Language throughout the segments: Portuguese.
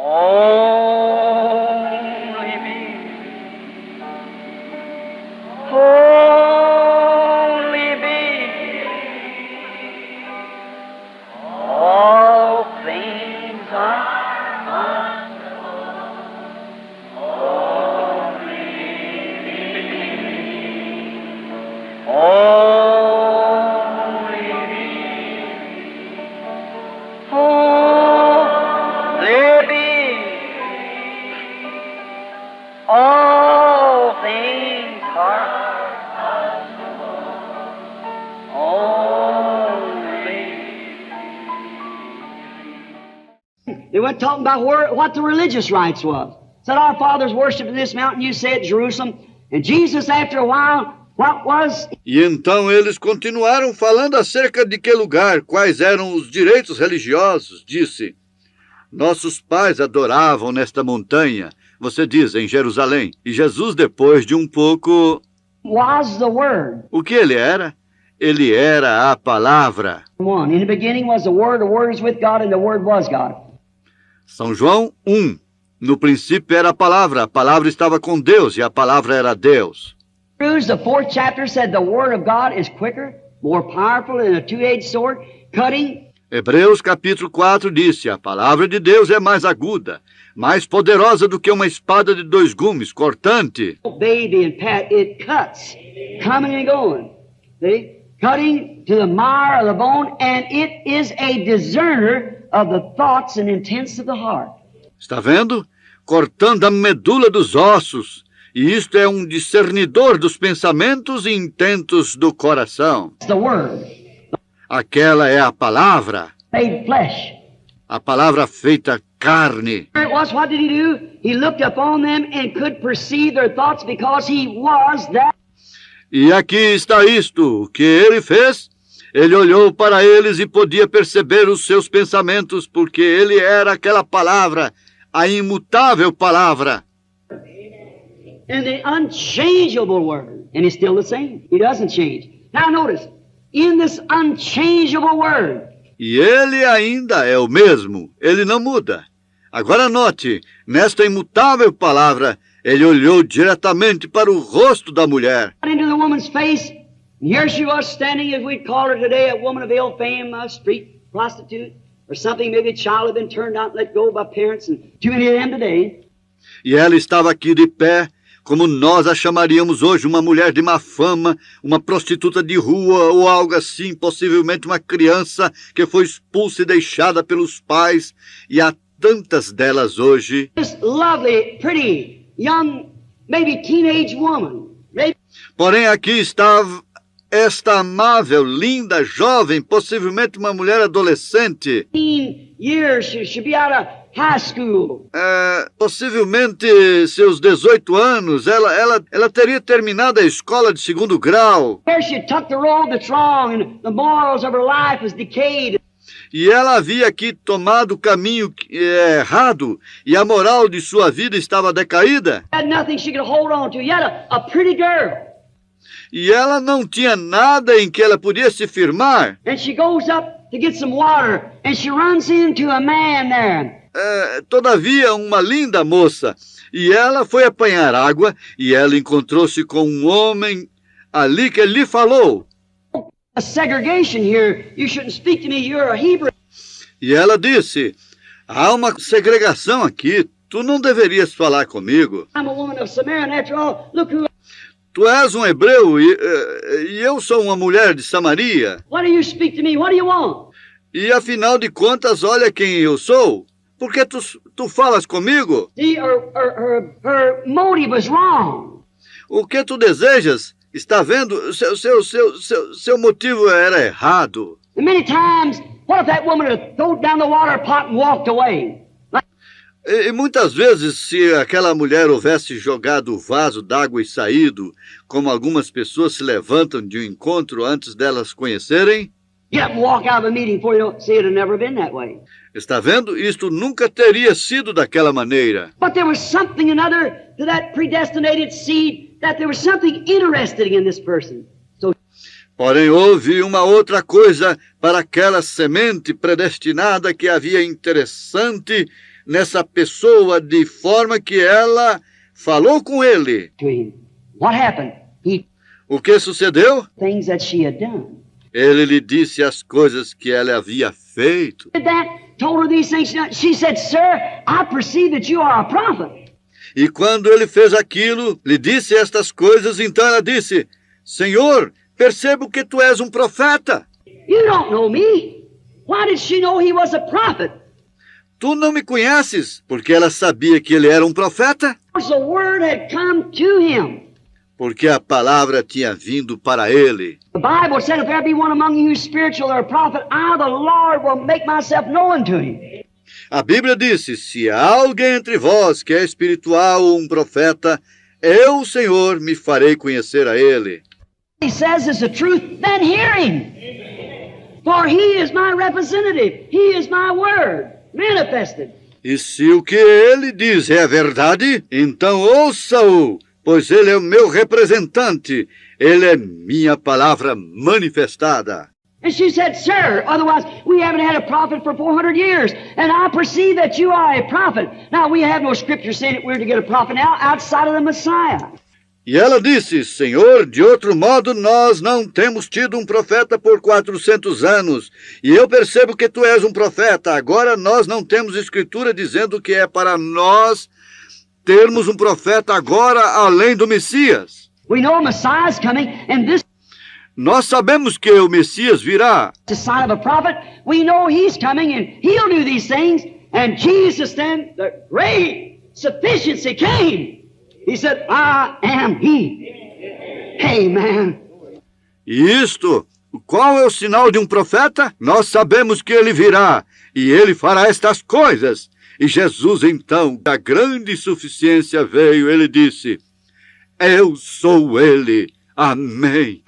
Only me. Only me. All things are only me. Only me. All things are only. They went talking about what the religious rites was. Said our fathers worshipped in this mountain, you said Jerusalem. And Jesus, after a while, what was... E então eles continuaram falando acerca de que lugar, quais eram os direitos religiosos. Disse, nossos pais adoravam nesta montanha, você diz, em Jerusalém. E Jesus, depois de um pouco... was the Word. O que ele era? Ele era a palavra. In the beginning was the Word is with God, and the Word was God. São João 1. No princípio era a palavra estava com Deus e a palavra era Deus. Hebrews, the 4th chapter, said the Word of God is quicker, more powerful than a two-edged sword, cutting. Hebreus capítulo 4 disse, a palavra de Deus é mais aguda, mais poderosa do que uma espada de dois gumes, cortante. Baby and Pat, it cuts, coming and going. See? Cutting to the mire of the bone, and it is a discerner of the thoughts and intents of the heart. Está vendo? Cortando a medula dos ossos. E isto é um discernidor dos pensamentos e intentos do coração. It's the Word. Aquela é a palavra. Made flesh. A palavra feita carne. It was, what did he do? He looked upon them and could perceive their thoughts because he was that. E aqui está isto. O que ele fez? Ele olhou para eles e podia perceber os seus pensamentos, porque ele era aquela palavra, a imutável palavra. And the unchangeable Word. And he's still the same. He doesn't change. Now notice, in this unchangeable Word. E ele ainda é o mesmo. Ele não muda. Agora note, nesta imutável palavra, ele olhou diretamente para o rosto da mulher. Into the woman's face. And here she was standing, as we'd call her today, a woman of ill fame, a street prostitute, or something. Maybe a child had been turned out and let go by parents, and too many of them today. E ela estava aqui de pé, como nós a chamaríamos hoje, uma mulher de má fama, uma prostituta de rua ou algo assim, possivelmente uma criança que foi expulsa e deixada pelos pais, e há tantas delas hoje. This lovely, pretty, young, maybe teenage woman. Maybe... Porém, aqui estava esta amável, linda, jovem, possivelmente uma mulher adolescente. 15 years, she should be out of high school. Possivelmente seus 18 anos, ela teria terminado a escola de segundo grau. Where she took the road that's wrong and the morals of her life was decayed. E ela havia aqui tomado o caminho errado e a moral de sua vida estava decaída. Had nothing she could hold on to. Yet a pretty girl. E ela não tinha nada em que ela podia se firmar. And she goes up to get some water and she runs into a man there. Todavia, uma linda moça. E ela foi apanhar água e ela encontrou-se com um homem ali que lhe falou. A segregation here. You shouldn't speak to me. You're a Hebrew. E ela disse, há uma segregação aqui. Tu não deverias falar comigo. I'm a woman of Samaria, and after all, look who... Tu és um hebreu e eu sou uma mulher de Samaria. Why do you speak to me? What do you want? E afinal de contas, olha quem eu sou. Por que tu falas comigo? See, her motive was wrong. O que tu desejas? Está vendo? Seu motivo era errado. And many times, what if that woman had thrown down the water pot and walked away? E muitas vezes, se aquela mulher houvesse jogado o vaso d'água e saído, como algumas pessoas se levantam de um encontro antes delas conhecerem... Get up and walk out of a meeting before you see it had never been that way. Está vendo? Isto nunca teria sido daquela maneira. But there was something another to that predestinated seed, that there was something interesting in this person. So, porém, houve uma outra coisa para aquela semente predestinada que havia interessante nessa pessoa de forma que ela falou com ele. to him. What happened? He O que sucedeu? things that she had done. Ele lhe disse as coisas que ela havia feito. Did that, told her these things. She said, Sir, I perceive that you are a prophet. E quando ele fez aquilo, lhe disse estas coisas, então ela disse: Senhor, percebo que tu és um profeta. You don't know me. Why did she know he was a prophet? Tu não me conheces, porque ela sabia que ele era um profeta, Because the word had come to him. porque a palavra tinha vindo para ele. The Bible said, if there be one among you who's spiritual or a prophet, I, the Lord, will make myself known to him. A Bíblia disse: se há alguém entre vós que é espiritual ou um profeta, eu, o Senhor, me farei conhecer a ele. He says it's the truth, then hear him. For he is my representative. He is my word manifested. E se o que ele diz é a verdade, então ouça-o, pois ele é o meu representante, ele é minha palavra manifestada. And she said, Sir, otherwise we haven't had a prophet for 400 years, and I perceive that you are a prophet. Now, we have no scripture saying that we're to get a prophet now outside of the Messiah. E ela disse: Senhor, de outro modo nós não temos tido um profeta por 400 anos, e eu percebo que tu és um profeta. Agora nós não temos escritura dizendo que é para nós termos um profeta agora além do Messias. We know a Messiah is coming, and this Nós sabemos que o Messias virá. is the sign of a prophet. We know he's coming, and he'll do these things. And Jesus then, the great sufficiency came. He said, I am he. Amen. E isto, qual é o sinal de um profeta? Nós sabemos que ele virá, e ele fará estas coisas. E Jesus, então, a grande suficiência veio, ele disse: eu sou ele. Amém.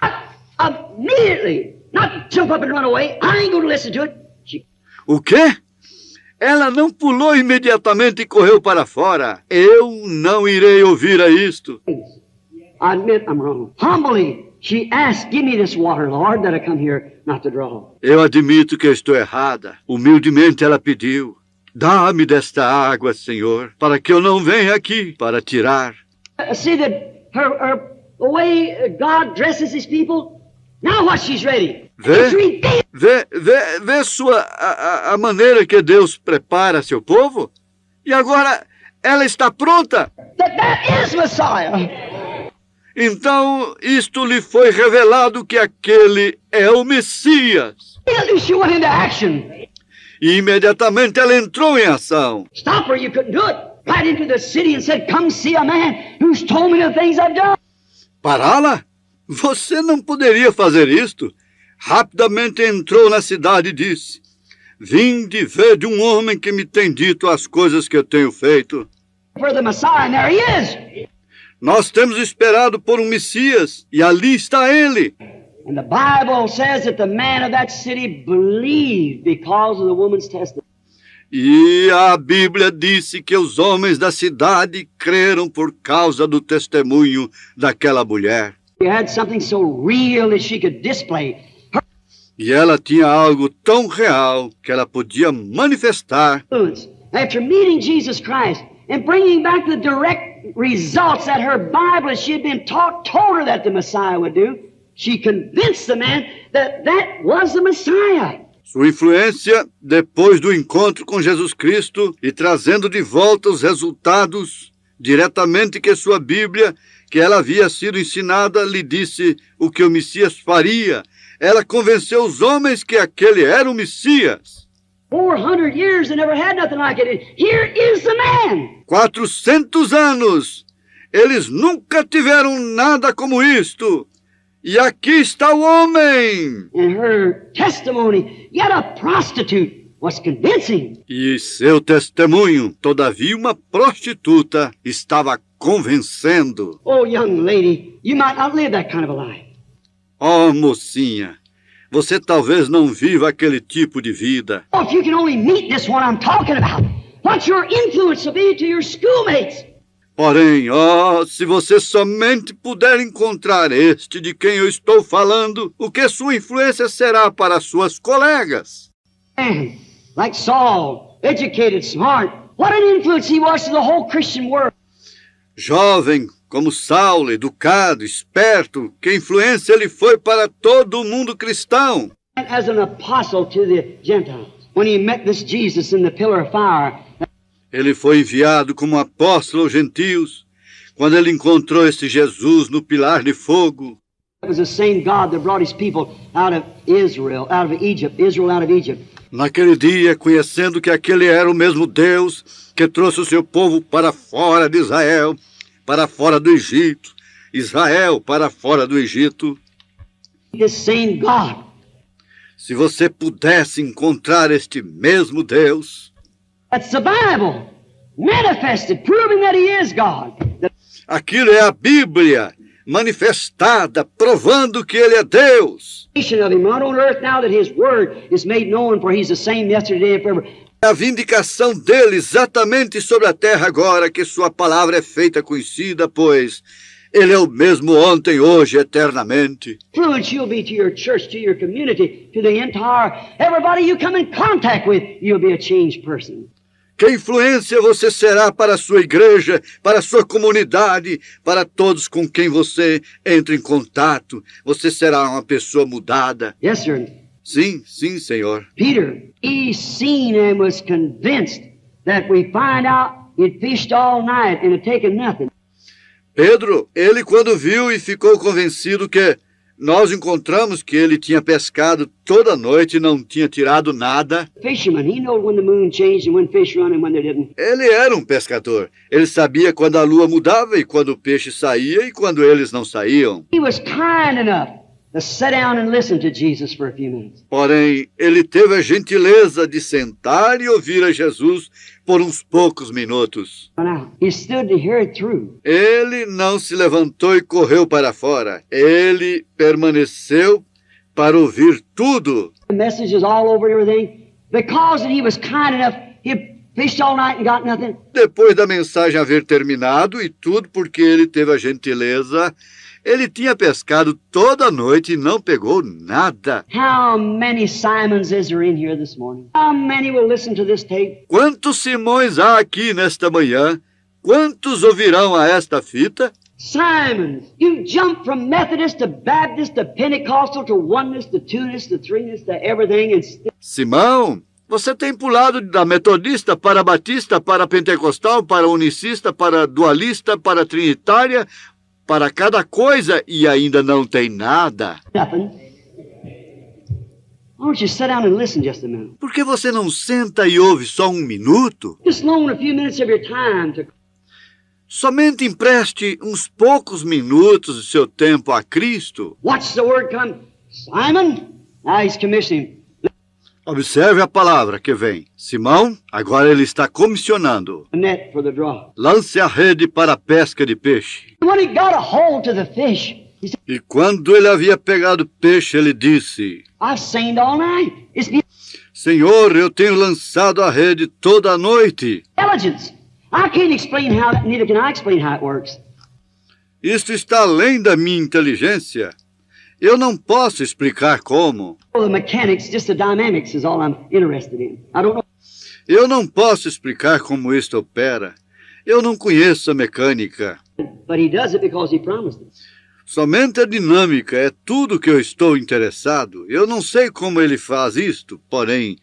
Immediately, not jump up and run away. I ain't going to listen to it. She O quê? Ela não pulou imediatamente e correu para fora. Eu não irei ouvir a isto. I admit I'm wrong. Humbly, she asked, give me this water, Lord, that I come here not to draw. Eu admito que estou errada. Humildemente ela pediu: dá-me desta água, Senhor, para que eu não venha aqui para tirar. See that the way God dresses his people? Now what she's ready. It's redeemed. Vê a maneira que Deus prepara seu povo? E agora ela está pronta. That is Messiah. Então isto lhe foi revelado que aquele é o Messias. Immediately she went into action. E imediatamente ela entrou em ação. Stop her, you couldn't do it. Right into the city and said, come see a man who's told me the things I've done. Pará-la? Você não poderia fazer isto. Rapidamente entrou na cidade e disse: vinde ver de um homem que me tem dito as coisas que eu tenho feito. For the Messiah, and there he is. Nós temos esperado por um Messias, e ali está ele. And the Bible says that the man of that city believed because of the woman's testimony. E a Bíblia disse que os homens da cidade creram por causa do testemunho daquela mulher. She had something so real that she could display. E ela tinha algo tão real que ela podia manifestar. After meeting Jesus Christ and bringing back the direct results that her Bible, as she had been taught, told her that the Messiah would do, she convinced the man that that was the Messiah. Sua influência, depois do encontro com Jesus Cristo e trazendo de volta os resultados diretamente que sua Bíblia, que ela havia sido ensinada, lhe disse o que o Messias faria. Ela convenceu os homens que aquele era o Messias. 400 years, they never had nothing like it. Here is the man. 400 anos. Eles nunca tiveram nada como isto. E aqui está o homem. And her testimony, yet a prostitute, was convincing. E seu testemunho, todavia uma prostituta, estava convencendo. Oh, young lady, you might not live that kind of a life. Oh, mocinha, você talvez não viva aquele tipo de vida. Oh, if you can only meet this one I'm talking about, what your influence will be to your schoolmates. Porém, se você somente puder encontrar este de quem eu estou falando, o que sua influência será para suas colegas? Man, like Saul, educated, smart, What an influence he was to the whole Christian world. Jovem como Saulo, educado, esperto, que influência ele foi para todo o mundo cristão. As an apostle to the Gentiles, when he met this Jesus in the pillar of fire. Ele foi enviado como apóstolo aos gentios, quando ele encontrou esse Jesus no pilar de fogo. It was the same God that brought his people out of Israel out of Egypt. Naquele dia, conhecendo que aquele era o mesmo Deus que trouxe o seu povo para fora de Israel, para fora do Egito, Israel para fora do Egito. This same God. Se você pudesse encontrar este mesmo Deus, That's the Bible, manifested, proving that he is God. aquilo é a Bíblia manifestada, provando que ele é Deus. Of him, not on earth now that his word is made known, for he's the same yesterday and forever. A vindicação dele exatamente sobre a terra agora que sua palavra é feita conhecida, pois ele é o mesmo ontem, hoje, eternamente. Influence you'll be to your church, to your community, to the entire, everybody you come in contact with, you'll be a changed person. Que influência você será para a sua igreja, para a sua comunidade, para todos com quem você entra em contato. Você será uma pessoa mudada. Yes, sir. Sim, sim, Senhor. Peter, he seen and was convinced that we find out he'd fished all night and had taken nothing. Pedro, ele quando viu e ficou convencido que nós encontramos que ele tinha pescado toda noite e não tinha tirado nada. Fisherman, he knew when the moon changed and when fish run and when they didn't. Ele era um pescador. Ele sabia quando a lua mudava e quando o peixe saía e quando eles não saíam. He was kind enough to sit down and listen to Jesus for a few minutes. Porém, ele teve a gentileza de sentar e ouvir a Jesus por uns poucos minutos. Now, he stood to hear it through. Ele não se levantou e correu para fora. Ele permaneceu para ouvir tudo. The messages all over everything. Because he was kind enough, he fished all night and got nothing. Depois da mensagem haver terminado e tudo porque ele teve a gentileza, ele tinha pescado toda a noite e não pegou nada. How many Simons is there in here this morning? How many will listen to this tape? Quantos Simões há aqui nesta manhã? Quantos ouvirão a esta fita? Simons, you jump from Methodist to Baptist to Pentecostal to oneness to two-ness to three-ness to everything and Simão, você tem pulado da metodista para batista, para pentecostal, para unicista, para dualista, para trinitária, para cada coisa e ainda não tem nada. nothing. Why don't you sit down and listen just a minute? Por que você não senta e ouve só um minuto? Just loan a few minutes of your time to Somente empreste uns poucos minutos do seu tempo a Cristo. watch the word come. Simon, now he's commissioning. Observe a palavra que vem. Simão, agora ele está comissionando. A net for the draw. Lance a rede para a pesca de peixe. When he got a hold to the fish, he said, E quando ele havia pegado peixe, ele disse: I've seined all night. It's the Senhor, eu tenho lançado a rede toda a noite. intelligence. I can't explain how, neither can I explain how it works. Isto está além da minha inteligência. Eu não posso explicar como. Oh, the mechanics, just the dynamics is all I'm interested in. I don't know. Eu não posso explicar como isto opera. Eu não conheço a mecânica. But he does it because he promised it. Somente a dinâmica é tudo que eu estou interessado. Eu não sei como ele faz isto, porém,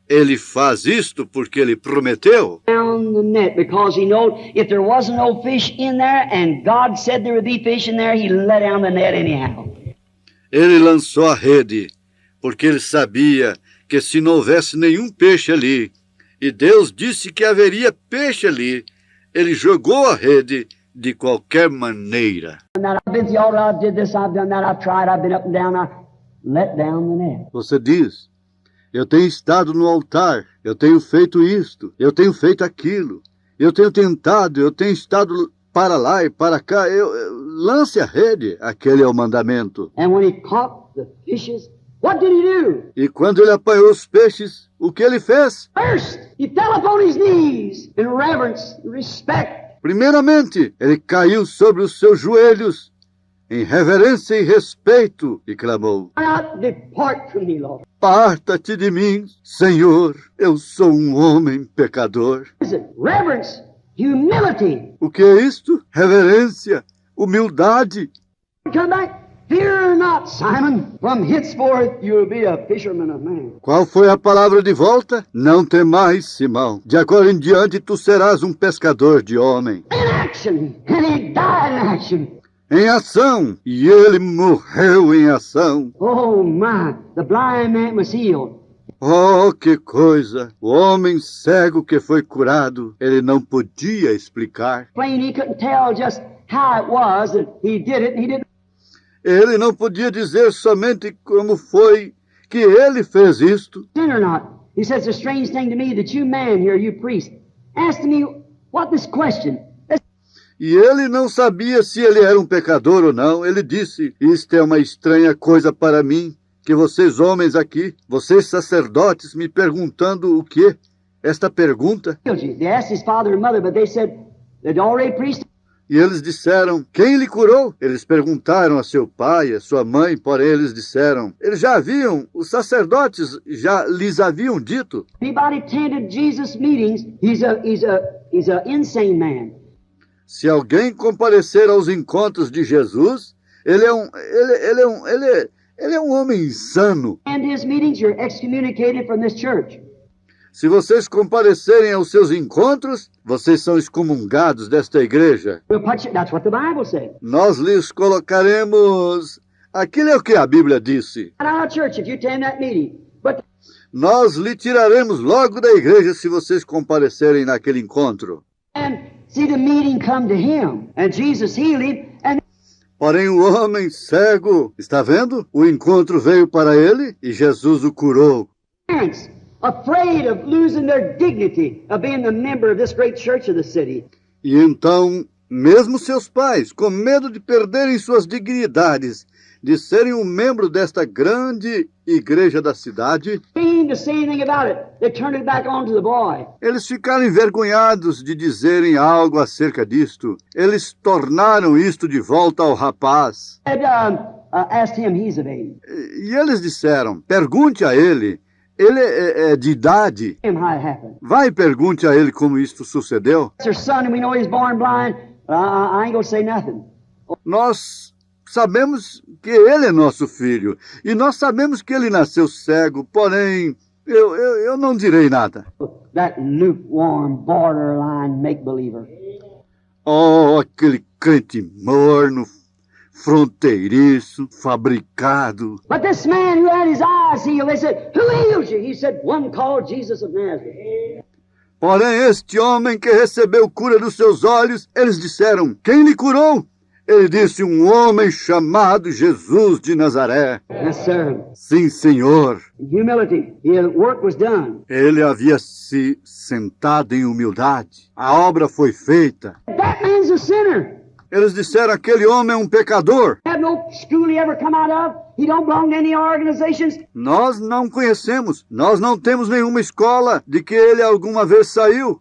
ele faz isto porque ele prometeu. Down the net because he knowed if there wasn't no fish in there and God said there would be fish in there, he let down the net anyhow. Ele lançou a rede, porque ele sabia que se não houvesse nenhum peixe ali, e Deus disse que haveria peixe ali, ele jogou a rede de qualquer maneira. And that I've been to the altar, I did this, I've done that, I've tried, I've been up and down, I let down the net. Você diz, eu tenho estado no altar, eu tenho feito isto, eu tenho feito aquilo, eu tenho tentado, eu tenho estado para lá e para cá, lance a rede, aquele é o mandamento. And when he caught the fishes, what did he do? E quando ele apanhou os peixes, o que ele fez? First, he fell upon his knees in reverence, respect. Primeiramente, ele caiu sobre os seus joelhos, em reverência e respeito, e clamou: Out, depart from me, Lord. Parta-te de mim, Senhor, eu sou um homem pecador. Is it reverence, humility? O que é isto? Reverência, humildade. Come back. Fear not, Simon. From henceforth you will be a fisherman of men. Qual foi a palavra de volta? Não temais, Simão. De agora em diante tu serás um pescador de homem. In action, and he died in action. Em ação, e ele morreu em ação. Oh my, the blind man was healed. Oh, que coisa! O homem cego que foi curado, ele não podia explicar. Plain, he couldn't tell just how it was that he did it, and he didn't. Ele não podia dizer somente como foi que ele fez isto. Sin or not. He says, it's a strange thing to me that you man here, you priest, asked me what this question. E ele não sabia se ele era um pecador ou não. Ele disse: isto é uma estranha coisa para mim, que vocês homens aqui, vocês sacerdotes, me perguntando o quê? Esta pergunta. They asked his father and mother, but they said, they'd already preached. E eles disseram: quem lhe curou? Eles perguntaram a seu pai, a sua mãe, porém eles disseram: eles já haviam, os sacerdotes já lhes haviam dito. Anybody attended Jesus meetings, he's a insane man. Se alguém comparecer aos encontros de Jesus, ele é um homem insano. And his meetings, you're excommunicated from this church. Se vocês comparecerem aos seus encontros, vocês são excomungados desta igreja. We'll put you, that's what the Bible said. Nós lhes colocaremos... Aquilo é o que a Bíblia disse. Out of church if you attend that meeting. But Nós lhe tiraremos logo da igreja se vocês comparecerem naquele encontro. and see the meeting come to him, and Jesus healed him, and Porém o homem cego, está vendo? O encontro veio para ele e Jesus o curou. parents afraid of losing their dignity of being the member of this great church of the city. E então, mesmo seus pais, com medo de perderem suas dignidades, de serem um membro desta grande igreja da cidade, Being to say anything about it, they turned it back on to the boy. eles ficaram envergonhados de dizerem algo acerca disto. Eles tornaram isto de volta ao rapaz. And asked him, he's of age. E eles disseram: pergunte a ele. Ele é de idade. Him how it happened. Vai e pergunte a ele como isto sucedeu. It's their son, and we know he's born blind. I ain't gonna say nothing. Nós sabemos que ele é nosso filho. E nós sabemos que ele nasceu cego. Porém, eu não direi nada. That lukewarm, borderline make-believer. Oh, aquele crente morno, fronteiriço, fabricado. But this man who had his eyes healed, they said, who healed you? He said, one called Jesus of Nazareth. Porém, este homem que recebeu cura dos seus olhos, eles disseram: quem lhe curou? Ele disse: um homem chamado Jesus de Nazaré. Yes, sir. Sim, Senhor. In humility, the work was done. Ele havia se sentado em humildade. A obra foi feita. That man's a sinner. Eles disseram: aquele homem é um pecador. Have no school he ever come out of. He don't belong to any organizations. Nós não conhecemos. Nós não temos nenhuma escola de que ele alguma vez saiu.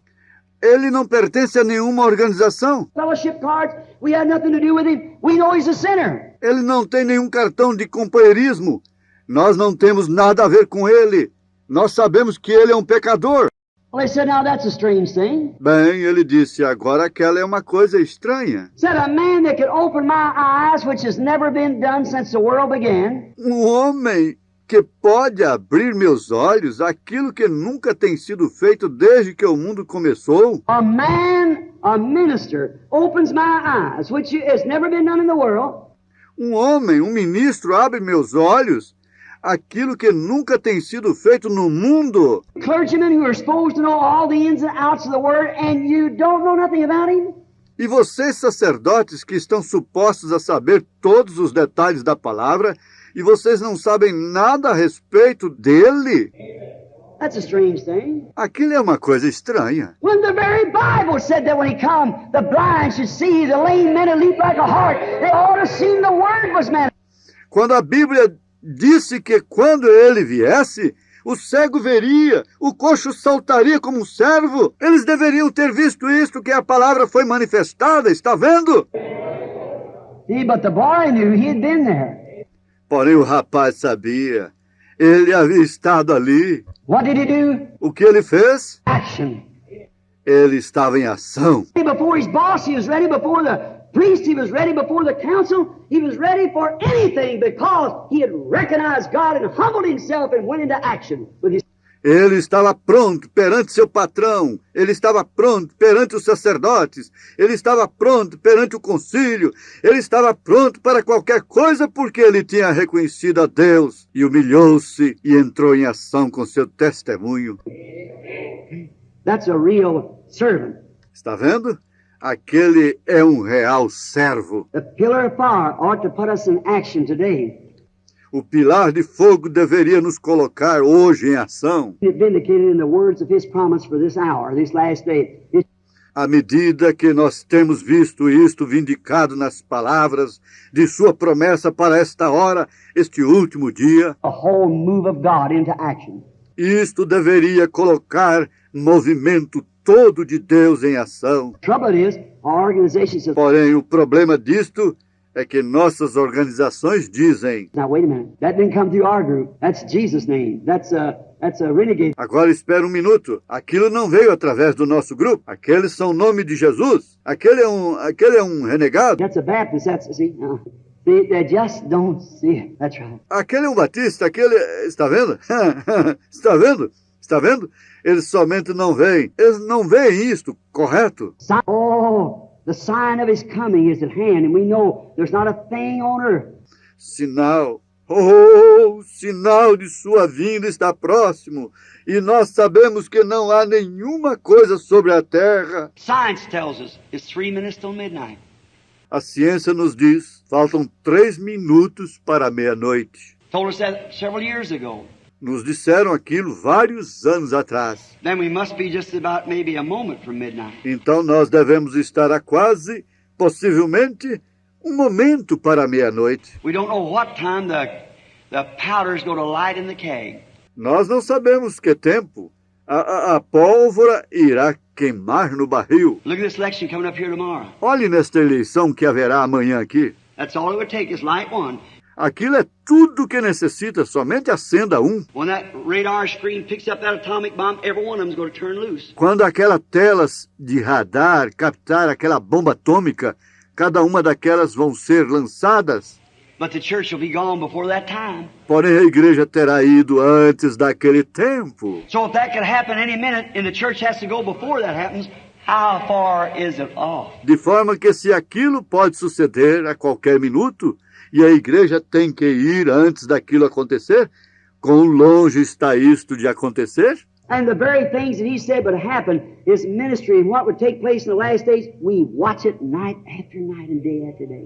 Ele não pertence a nenhuma organização. Fellowship cards. We had nothing to do with him. We know he's a sinner. Ele não tem nenhum cartão de companheirismo. Nós não temos nada a ver com ele. Nós sabemos que ele é um pecador. Well, they said, now that's a strange thing. Bem, ele disse: agora aquela é uma coisa estranha. Said a man that could open my eyes, which has never been done since the world began. Um homem que pode abrir meus olhos, aquilo que nunca tem sido feito desde que o mundo começou. A man, a minister, opens my eyes, which has never been done in the world. Um homem, um ministro, abre meus olhos, aquilo que nunca tem sido feito no mundo. Clergymen who are supposed to know all the ins and outs of the word, and you don't know nothing about him. E vocês, sacerdotes, que estão supostos a saber todos os detalhes da palavra, e vocês não sabem nada a respeito dele? That's a strange thing. Aquilo é uma coisa estranha. When the very Bible said that when he come, the blind should see, the lame men would leap like a hart. They ought to have seen the word was manifest. Quando a Bíblia disse que quando ele viesse, o cego veria, o coxo saltaria como um servo, eles deveriam ter visto isto, que a palavra foi manifestada, está vendo? But the boy knew he had been there. Porém o rapaz sabia. Ele havia estado ali. What did he do? O que ele fez? Action. Ele estava em ação. Before his boss, he was ready. Before the priest, he was ready. Before the council, he was ready for anything because he had recognized God and humbled himself and went into action with his. Ele estava pronto perante seu patrão, ele estava pronto perante os sacerdotes, ele estava pronto perante o concílio, ele estava pronto para qualquer coisa porque ele tinha reconhecido a Deus e humilhou-se e entrou em ação com seu testemunho. That's a real servant. Está vendo? Aquele é um real servo. The pillar of fire ought to put us in action today. O pilar de fogo deveria nos colocar hoje em ação. Vindicated in the words of his promise for this hour, this last day. À medida que nós temos visto isto vindicado nas palavras de sua promessa para esta hora, este último dia, A whole move of God into action. isto deveria colocar movimento todo de Deus em ação. Trouble is, our organization says, Porém, o problema disto é que nossas organizações dizem: now wait a minute, that didn't come through our group. That's Jesus' name. That's a renegade. agora espera um minuto, aquilo não veio através do nosso grupo, aqueles são o nome de Jesus, aquele é um renegado, That's a Baptist. They just don't see it. That's right. aquele é um batista, aquele... Está vendo? Está vendo? Está vendo? Eles somente não veem. Eles não veem isto, correto? Oh, the sign of his coming is at hand, and we know there's not a thing on earth. Sinal. Oh, o sinal de sua vinda está próximo. E nós sabemos que não há nenhuma coisa sobre a terra. Science tells us it's 3 minutes till midnight. A ciência nos diz, faltam 3 minutos para a meia-noite. Told us that several years ago. Nos disseram aquilo vários anos atrás. Then we must be just about maybe a moment from midnight. Então nós devemos estar a quase, possivelmente, um momento para a meia-noite. We don't know what time the powder's going to light in the keg. Nós não sabemos que tempo a pólvora irá queimar no barril. Look at this election coming up here tomorrow. Olhe nesta eleição que haverá amanhã aqui. That's all it would take is light one. Aquilo é tudo que necessita, somente acenda um. When that radar screen picks up that atomic bomb, every one of them's going to turn loose. Quando aquela tela de radar captar aquela bomba atômica, cada uma daquelas vão ser lançadas. But the church will be gone before that time. Porém, a igreja terá ido antes daquele tempo. So if that could happen any minute and the church has to go before that happens, how far is it off? De forma que se aquilo pode suceder a qualquer minuto, e a igreja tem que ir antes daquilo acontecer, quão longe está isto de acontecer? And the very things that he said would happen, his ministry and what would take place in the last days, we watch it night after night and day after day.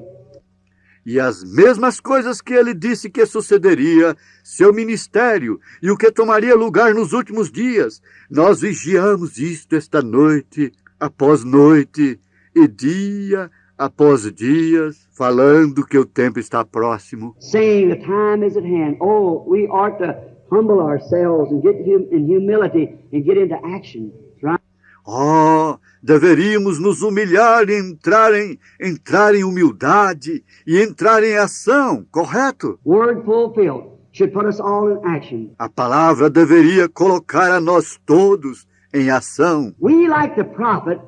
E as mesmas coisas que ele disse que sucederia, seu ministério, e o que tomaria lugar nos últimos dias, nós vigiamos isto esta noite após noite, e dia após dias, falando que o tempo está próximo. Saying the time is at hand. Oh, we ought to humble ourselves and get in humility and get into action. Right? Oh, deveríamos nos humilhar e entrar em humildade e entrar em ação, correto? Word fulfilled should put us all in action. A palavra deveria colocar a nós todos em ação. We, like the prophet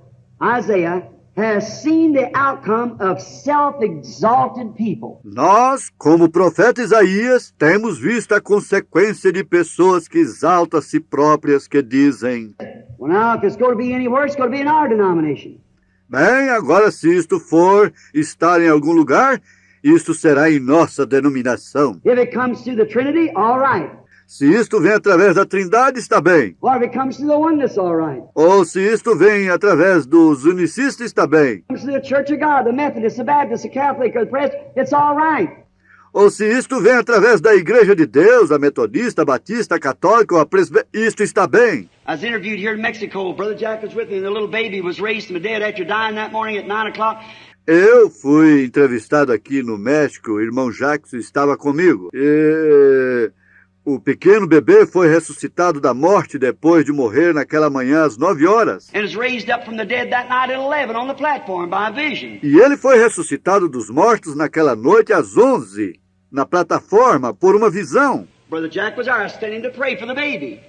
Isaiah, has seen the outcome of self-exalted people. Nós, como o profeta Isaías, temos visto a consequência de pessoas que exaltam a si próprias, que dizem: Well, now, if it's going to be anywhere, it's going to be in our denomination. bem, agora se isto for estar em algum lugar, isto será em nossa denominação. If it comes through the Trinity, all right. Se isto vem através da Trindade, está bem. Or if it comes through the oneness, all right. Ou se isto vem através dos unicistas, está bem. Comes through the Church of God, the Methodist, the Baptist, the Catholic, or the Presbyterian, it's all right. Ou se isto vem através da Igreja de Deus, a Metodista, a Batista, a Católica ou a Presbiteriana, isto está bem. I was interviewed here in Mexico. Brother Jack was with me, and the little baby was raised from the dead after dying that morning at 9 o'clock. Eu fui entrevistado aqui no México, o irmão Jacques estava comigo. E O pequeno bebê foi ressuscitado da morte depois de morrer naquela manhã às 9 horas. And was raised up from the dead that night at 11 on the platform by a vision. E ele foi ressuscitado dos mortos naquela noite às 11, na plataforma, por uma visão. Brother Jack was there standing to pray for the baby.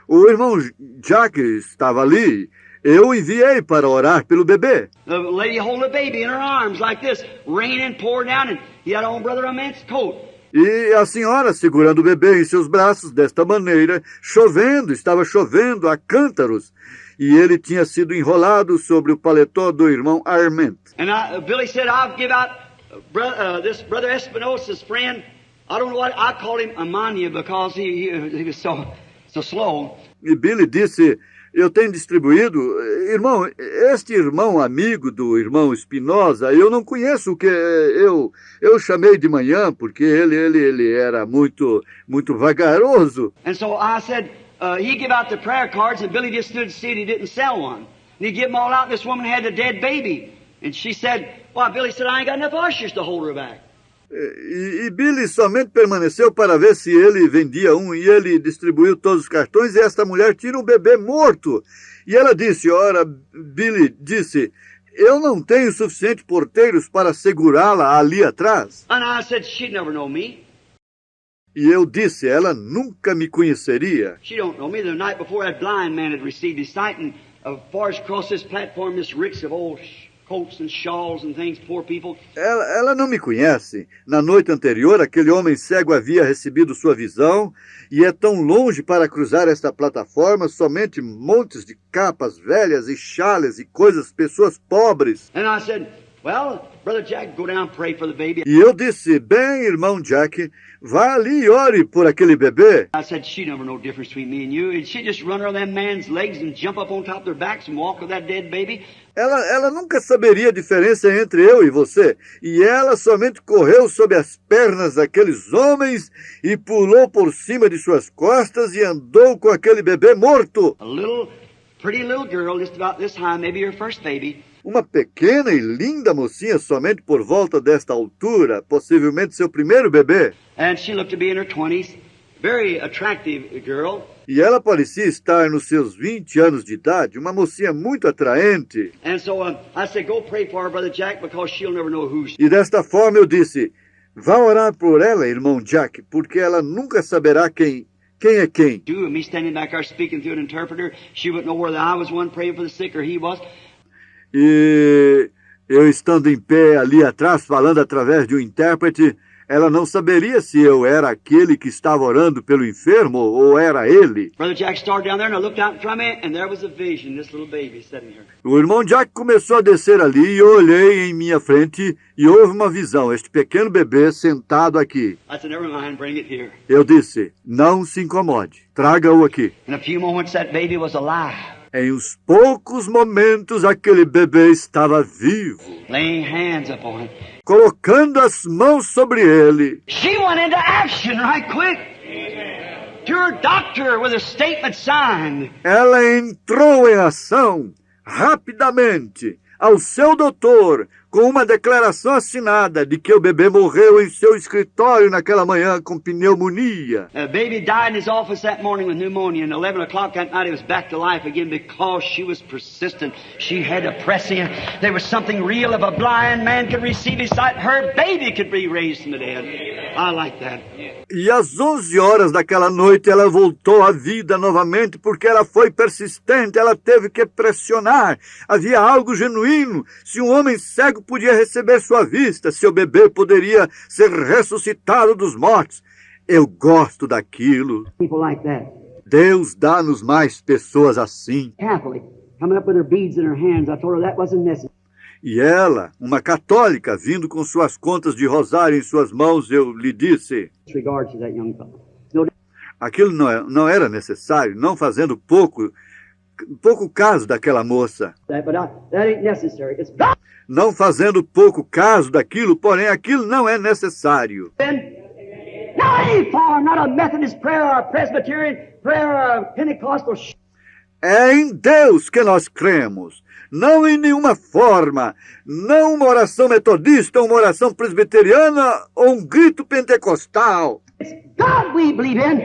O irmão Jack estava ali. Eu o enviei para orar pelo bebê. The lady holding the baby in her arms like this, raining, pouring down, and he had on Brother Ament's coat. E a senhora segurando o bebê em seus braços desta maneira, chovendo, estava chovendo a cântaros. E ele tinha sido enrolado sobre o paletó do irmão Arment. And Billy said, I'll give out this Brother Espinosa's friend. I don't know what, I called him Amania because he was so slow. E Billy disse, eu tenho distribuído, irmão, este irmão amigo do irmão Espinosa, eu não conheço o que eu chamei de manhã, porque ele era muito vagaroso. And so I said, he gave out the prayer cards, and Billy just stood to see it, he didn't sell one. And he gave them all out, this woman had a dead baby. And she said, well, Billy said, I ain't got enough ushers to hold her back. E Billy somente permaneceu para ver se ele vendia um, e ele distribuiu todos os cartões, e esta mulher tira um bebê morto. E ela disse, ora, Billy disse, eu não tenho suficientes porteiros para segurá-la ali atrás. And I said, she'd never know me. E eu disse, ela nunca me conheceria. She don't know me. The night before, that blind man had received his sight, and as far as across this platform, this ricks of old coats and shawls and things, poor people. Ela não me conhece. Na noite anterior, aquele homem cego havia recebido sua visão, e é tão longe para cruzar esta plataforma, somente montes de capas velhas e chales e coisas, pessoas pobres. And I said, well, Brother Jack, go down and pray for the baby. E eu disse, bem, irmão Jack, vá ali e ore por aquele bebê. I said, she never know difference between me and you. And she'd just run around them man's legs and jump up on top of their backs and walk with that dead baby. Ela nunca saberia a diferença entre eu e você. E ela somente correu sob as pernas daqueles homens e pulou por cima de suas costas e andou com aquele bebê morto. A pretty little girl, just about this high, maybe her first baby. Uma pequena e linda mocinha somente por volta desta altura, possivelmente seu primeiro bebê. And she looked to be in her 20s. Very attractive girl. E ela parecia estar nos seus 20 anos de idade, uma mocinha muito atraente. And so I said, go pray for her, Brother Jack, because she'll never know who she is. E desta forma eu disse, vá orar por ela, irmão Jack, porque ela nunca saberá quem é quem. And me standing back there speaking through an interpreter, she wouldn't know whether I was one praying for the sick or he was. E eu estando em pé ali atrás, falando através de um intérprete, ela não saberia se eu era aquele que estava orando pelo enfermo ou era ele. Brother Jack started down there and I looked out in front of me and there was a vision, this little baby sitting here. O irmão Jack começou a descer ali e eu olhei em minha frente e houve uma visão, este pequeno bebê sentado aqui. I said, never mind, bring it here. Eu disse, não se incomode, traga-o aqui. In a few moments that baby was alive. Em uns poucos momentos aquele bebê estava vivo, Laying hands upon him. colocando as mãos sobre ele. She went into action right quick. To her doctor with a statement signed. Ela entrou em ação rapidamente ao seu doutor com uma declaração assinada de que o bebê morreu em seu escritório naquela manhã com pneumonia. The baby died in his office that morning with pneumonia, and 11 o'clock that night he was back to life again because she was persistent. She had to press in. There was something real. If a blind man could receive his sight, her baby could be raised from the dead. I like that. E às 11 horas daquela noite ela voltou à vida novamente porque ela foi persistente, ela teve que pressionar. Havia algo genuíno. Se um homem cego podia receber sua vista, seu bebê poderia ser ressuscitado dos mortos. Eu gosto daquilo. People like that. Deus dá-nos mais pessoas assim. Catholic, coming up with her beads in her hands. I told her that wasn't necessary. E ela, uma católica, vindo com suas contas de rosário em suas mãos, eu lhe disse, Regards to that young fellow. No, aquilo não era necessário, não fazendo pouco caso daquela moça. that ain't necessary. It's Não fazendo pouco caso daquilo, porém aquilo não é necessário. not any form, not a Methodist prayer or a Presbyterian prayer or a Pentecostal. É em Deus que nós cremos, não em nenhuma forma, não uma oração metodista, uma oração presbiteriana ou um grito pentecostal. It's God we believe in.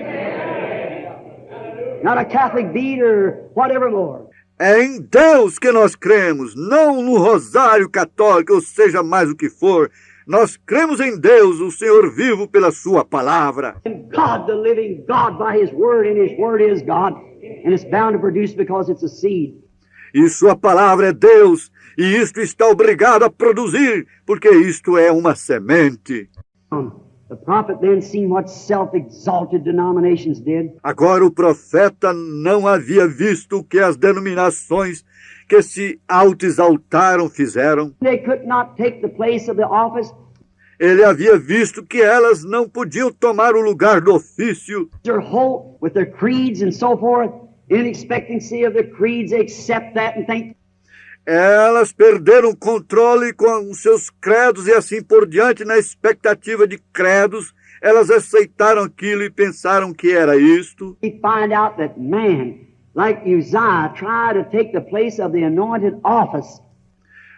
Not a Catholic bead or whatever more. É em Deus que nós cremos, não no rosário católico, ou seja, mais o que for. Nós cremos em Deus, o Senhor vivo pela sua palavra. In God, the living God, by His Word, and His Word is God. And it's bound to produce because it's a seed. E sua palavra é Deus, e isto está obrigado a produzir, porque isto é uma semente. The prophet then seen what self-exalted denominations did. Agora o profeta não havia visto o que as denominações que se auto-exaltaram fizeram. They could not take the place of the office. Ele havia visto que elas não podiam tomar o lugar do ofício. Their whole, with their creeds and so forth, in expectancy of the creeds, they accept that and think. Elas perderam o controle com os seus credos e assim por diante, na expectativa de credos. Elas aceitaram aquilo e pensaram que era isto. We find out that man, like Uzziah, tried to take the place of the anointed office.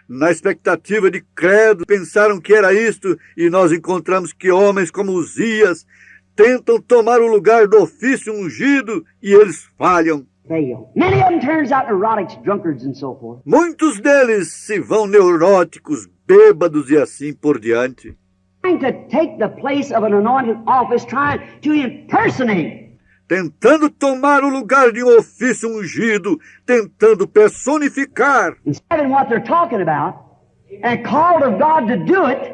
Na expectativa de credo, pensaram que era isto, e nós encontramos que homens como Uzias tentam tomar o lugar do ofício ungido e eles falham. Fail. Many of them turns out neurotics, drunkards and so forth. Muitos deles se vão neuróticos, bêbados e assim por diante. Trying to take the place of an anointed office, trying to impersonate. Tentando tomar o lugar de um ofício ungido, tentando personificar. Instead of what they're talking about, and called of God to do it.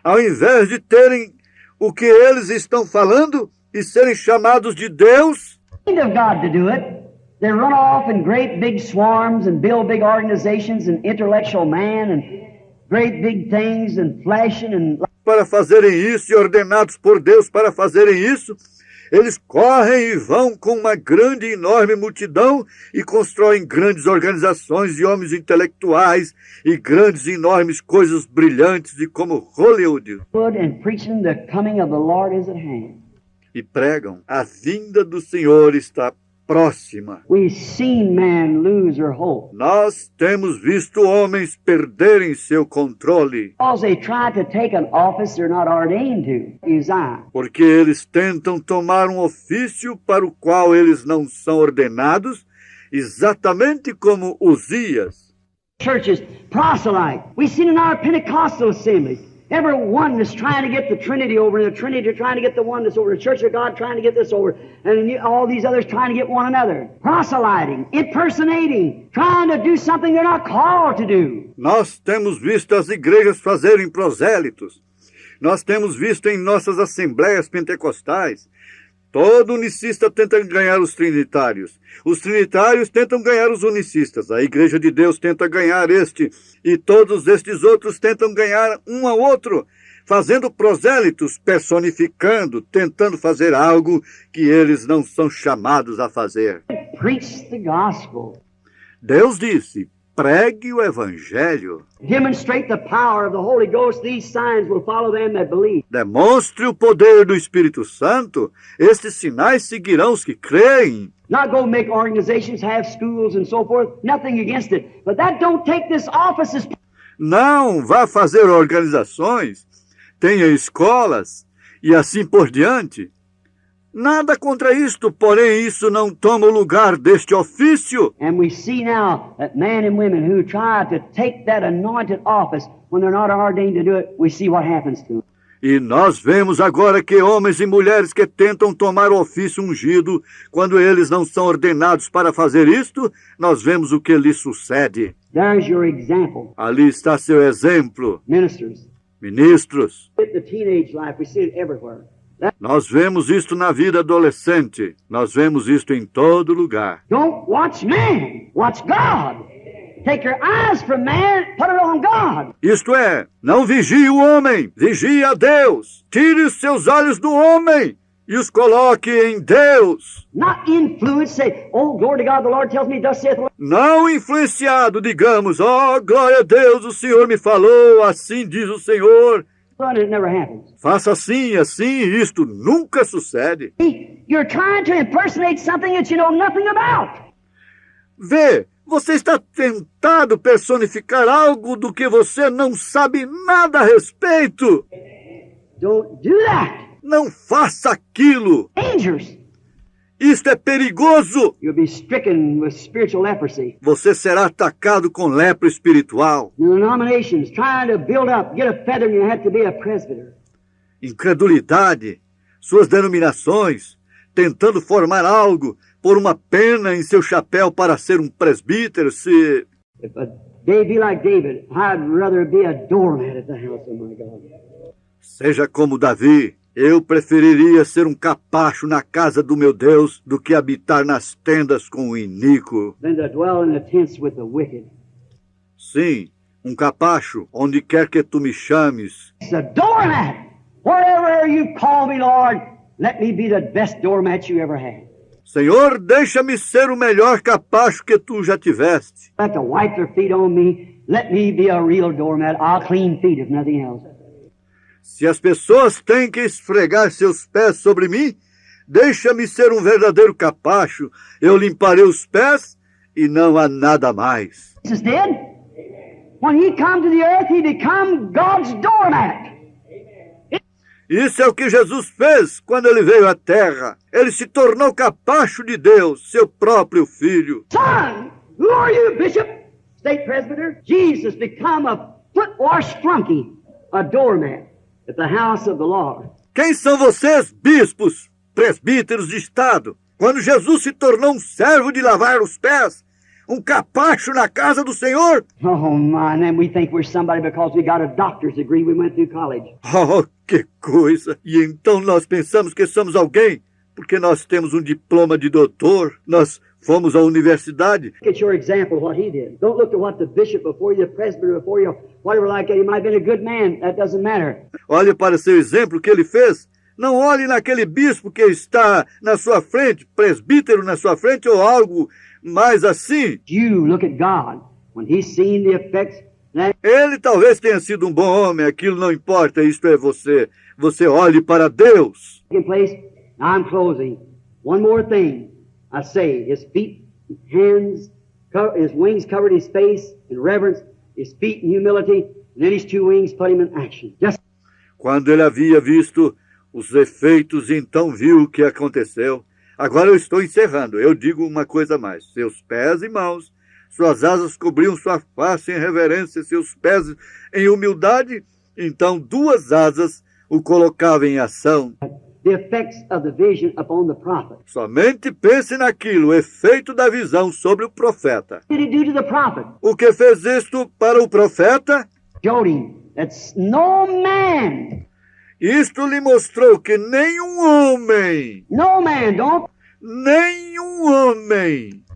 Ao invés de terem o que eles estão falando e serem chamados de Deus, Of God to do it, they run off in great big swarms and build big organizations and intellectual man and great big things and flashing and. para fazerem isso e ordenados por Deus para fazerem isso, eles correm e vão com uma grande e enorme multidão e constroem grandes organizações e homens intelectuais e grandes e enormes coisas brilhantes e como Hollywood. And preaching the coming of the Lord is at hand. E pregam, a vinda do Senhor está próxima. We've seen man lose their hope. Nós temos visto homens perderem seu controle. Because they try to take an office they're not ordained to. Uzziah. Porque eles tentam tomar um ofício para o qual eles não são ordenados, exatamente como Uzias. Churches, proselyte. We've seen in our Pentecostal assemblies. Every one is trying to get the Trinity over, and the Trinity are trying to get the oneness over, the Church of God trying to get this over, and all these others trying to get one another. Proselyting, impersonating, trying to do something they're not called to do. Nós temos visto as igrejas fazerem prosélitos. Nós temos visto em nossas assembleias pentecostais. Todo unicista tenta ganhar os trinitários. Os trinitários tentam ganhar os unicistas. A Igreja de Deus tenta ganhar este. E todos estes outros tentam ganhar um ao outro, fazendo prosélitos, personificando, tentando fazer algo que eles não são chamados a fazer. Preach the gospel. Deus disse, pregue o Evangelho. Demonstrate the power of the Holy Ghost. These signs will follow them that believe. Demonstre o poder do Espírito Santo. Estes sinais seguirão os que creem. Not go make organizations, have schools and so forth. Nothing against it. But that don't take this office as... Não vá fazer organizações, tenha escolas e assim por diante. Nada contra isto, porém isso não toma o lugar deste ofício. And we see now that men and women who try to take that anointed office when they're not ordained to do it, we see what happens to them. E nós vemos agora que homens e mulheres que tentam tomar o ofício ungido, quando eles não são ordenados para fazer isto, nós vemos o que lhes sucede. There's your example. Ali está seu exemplo. Ministers. Ministros. The teenage life, we see it everywhere. Nós vemos isto na vida adolescente. Nós vemos isto em todo lugar. Don't watch man. Watch God. Take your eyes from man, put it on God. Isto é, não vigie o homem, vigie a Deus. Tire os seus olhos do homem e os coloque em Deus. Not influenced, say, oh, glory to God, the Lord tells me, thus saith the Lord. Não influenciado, digamos, oh, glória a Deus, o Senhor me falou, assim diz o Senhor. It never happens. Faça assim, assim, e isto nunca sucede. You're trying to impersonate something that you know nothing about. Vê, você está tentando personificar algo do que você não sabe nada a respeito. Don't do that. Não faça aquilo! Dangerous. Isto é perigoso! You'll be stricken with spiritual leprosy. Você será atacado com lepra espiritual. Denominations trying to build up, get a feather in your hat to be a presbyter. Incredulidade, suas denominações, tentando formar algo, pôr uma pena em seu chapéu para ser um presbítero, se... If a day be like David, I'd rather be a doormat at the house of my God. Seja como Davi, eu preferiria ser um capacho na casa do meu Deus do que habitar nas tendas com o iníquo. Than to dwell in the tents with the wicked. Sim, um capacho, onde quer que tu me chames. It's a doormat. Wherever you call me, Lord, let me be the best doormat you ever had. Senhor, deixa-me ser o melhor capacho que tu já tiveste. Let to wipe their feet on me. Let me be a real doormat. I'll clean feet if nothing else. Se as pessoas têm que esfregar seus pés sobre mim, deixa-me ser um verdadeiro capacho. Eu limparei os pés e não há nada mais. Jesus did. When he come to the earth, he become God's doormat. Isso é o que Jesus fez quando ele veio à terra. Ele se tornou capacho de Deus, seu próprio filho. Son, who are you, bishop, state presbyter? Jesus become a foot wash flunky, a doormat at the house of the Lord. Quem são vocês, bispos, presbíteros de Estado? Quando Jesus se tornou um servo de lavar os pés, um capacho na casa do Senhor? Oh, my, and then we think we're somebody because we got a doctor's degree, we went through college. Oh, que coisa! E então nós pensamos que somos alguém, porque nós temos um diploma de doutor, nós fomos à universidade. Look at your example, what he did. Don't look at what the bishop before you, the presbyter before you, whatever like that. He might have been a good man. That doesn't matter. Olhe para seu exemplo que ele fez. Não olhe naquele bispo que está na sua frente, presbítero na sua frente ou algo mais assim. You look at God. When he's seen the effects, Ele talvez tenha sido um bom homem, aquilo não importa, isto é você. Você olhe para Deus. second place, I'm closing. One more thing. I say, his feet, hands, his wings covered his face in reverence, his feet in humility, and then his two wings put him in action. Just Quando ele havia visto os efeitos, então viu o que aconteceu. Agora eu estou encerrando. Eu digo uma coisa a mais. Seus pés e mãos, suas asas cobriam sua face em reverência, seus pés em humildade. Então duas asas o colocavam em ação. the effects of the vision upon the prophet. Somente pense naquilo, o efeito da visão sobre o profeta. What did he do to the prophet? O que fez isto para o profeta? Showed him that no man, Isto lhe mostrou que nenhum homem, don't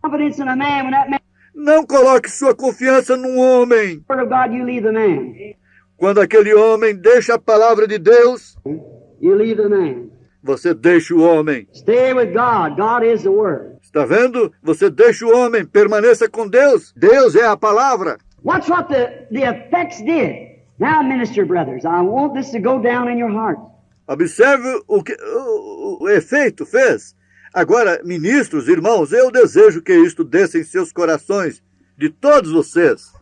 confidence in a man when that man, não coloque sua confiança num homem. word of God, you leave the man. Quando aquele homem deixa a palavra de Deus, You leave the man. você deixa o homem. Stay with God. God is the word. Está vendo? Você deixa o homem, permaneça com Deus. Deus é a palavra. Watch what the effects did. Now, minister brothers, I want this to go down in your heart. Observe o que o efeito fez. Agora, ministros, irmãos, eu desejo que isto desça em seus corações, de todos vocês.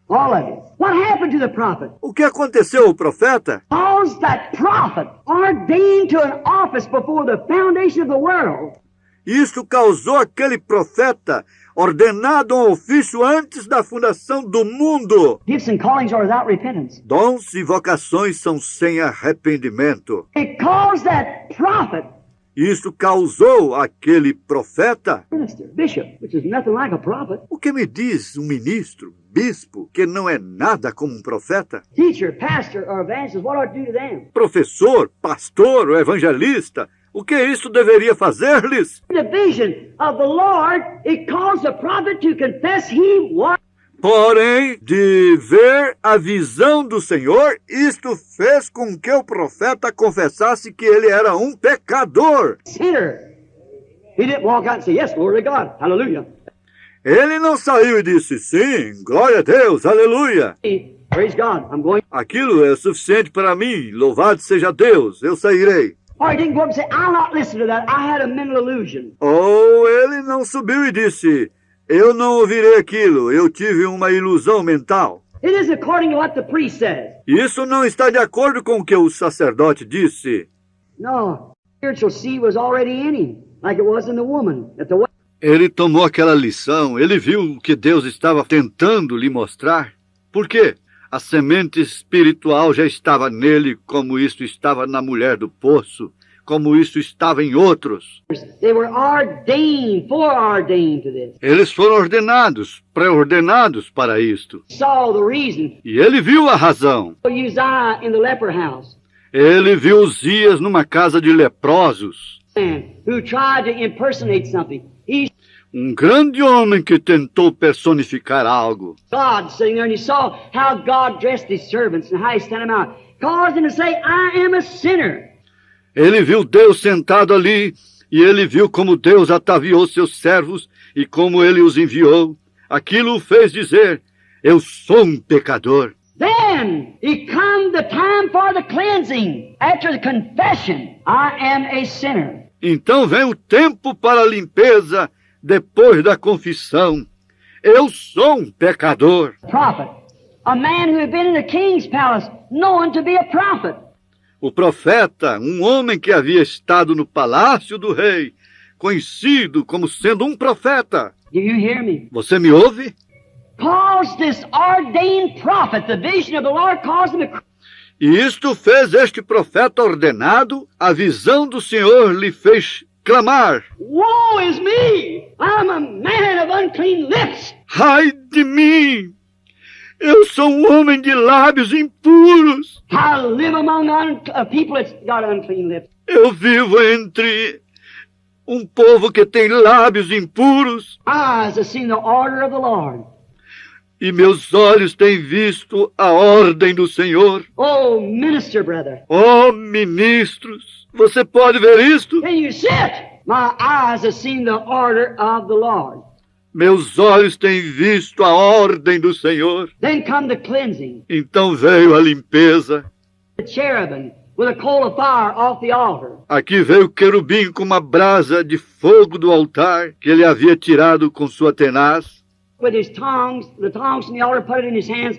All of it. What happened to the prophet? O que aconteceu ao profeta? Caused that prophet ordained to an office before the foundation of the world. Isto causou aquele profeta ordenado a um ofício antes da fundação do mundo. Gifts and callings are without repentance. Dons e vocações são sem arrependimento. It caused that prophet, Isto causou aquele profeta. minister, bishop, which is nothing like a prophet, O que me diz um ministro, bispo, que não é nada como um profeta? teacher, pastor, or evangelist, what ought to do to them? Professor, pastor ou evangelista, o que isso deveria fazer-lhes? The vision of the Lord, it caused the prophet to confess he was Porém, de ver a visão do Senhor, isto fez com que o profeta confessasse que ele era um pecador. a sinner. He didn't walk out and say, yes, glory to God, hallelujah. Ele não saiu e disse, sim, glória a Deus, aleluia. Praise God, I'm going. Aquilo é suficiente para mim, louvado seja Deus, eu sairei. Or he didn't go up and say, I'll not listen to that. I had a mental illusion. Ou ele não subiu e disse, eu não ouvirei aquilo, eu tive uma ilusão mental. It is according to what the priest says. Isso não está de acordo com o que o sacerdote disse. No, spiritual seed was already in him, like it was in the woman at the well. Ele tomou aquela lição, ele viu o que Deus estava tentando lhe mostrar. Por quê? A semente espiritual já estava nele, como isso estava na mulher do poço, como isso estava em outros. They were foreordained to this. Eles foram ordenados, pré-ordenados para isto. Saw the reason. E ele viu a razão. Uzziah in the leper house, Ele viu Uzias numa casa de leprosos. man who tried to impersonate something. He Grande homem que tentou personificar algo. God sitting there, and he saw how God dressed his servants and how he sent them out, caused them to say, I am a sinner. Ele viu Deus sentado ali, e ele viu como Deus ataviou seus servos e como ele os enviou. Aquilo o fez dizer, eu sou um pecador. Then it come the time for the cleansing. After the confession, I am a sinner. Então vem o tempo para a limpeza, depois da confissão. Eu sou um pecador. Prophet, a man who had been in the king's palace, known to be a prophet. O profeta, um homem que havia estado no palácio do rei, conhecido como sendo um profeta. Do you hear me? Você me ouve? Caused this ordained prophet, the vision of the Lord caused him to... E isto fez este profeta ordenado, a visão do Senhor lhe fez clamar. Woe is me! I'm a man of unclean lips. Ai de mim! Eu sou um homem de lábios impuros. I live among people that's got unclean lips. Eu vivo entre um povo que tem lábios impuros. Eyes have seen the order of the Lord. E meus olhos têm visto a ordem do Senhor. Oh, minister, brother. Oh, ministros, você pode ver isto? Can you see it? My eyes have seen the order of the Lord. Meus olhos têm visto a ordem do Senhor. Then come the cleansing. Então veio a limpeza. The cherubim with a coal of fire off the altar. Aqui veio o querubim com uma brasa de fogo do altar que ele havia tirado com sua tenaz. With his tongs, the tongs from the altar, put it in his hands.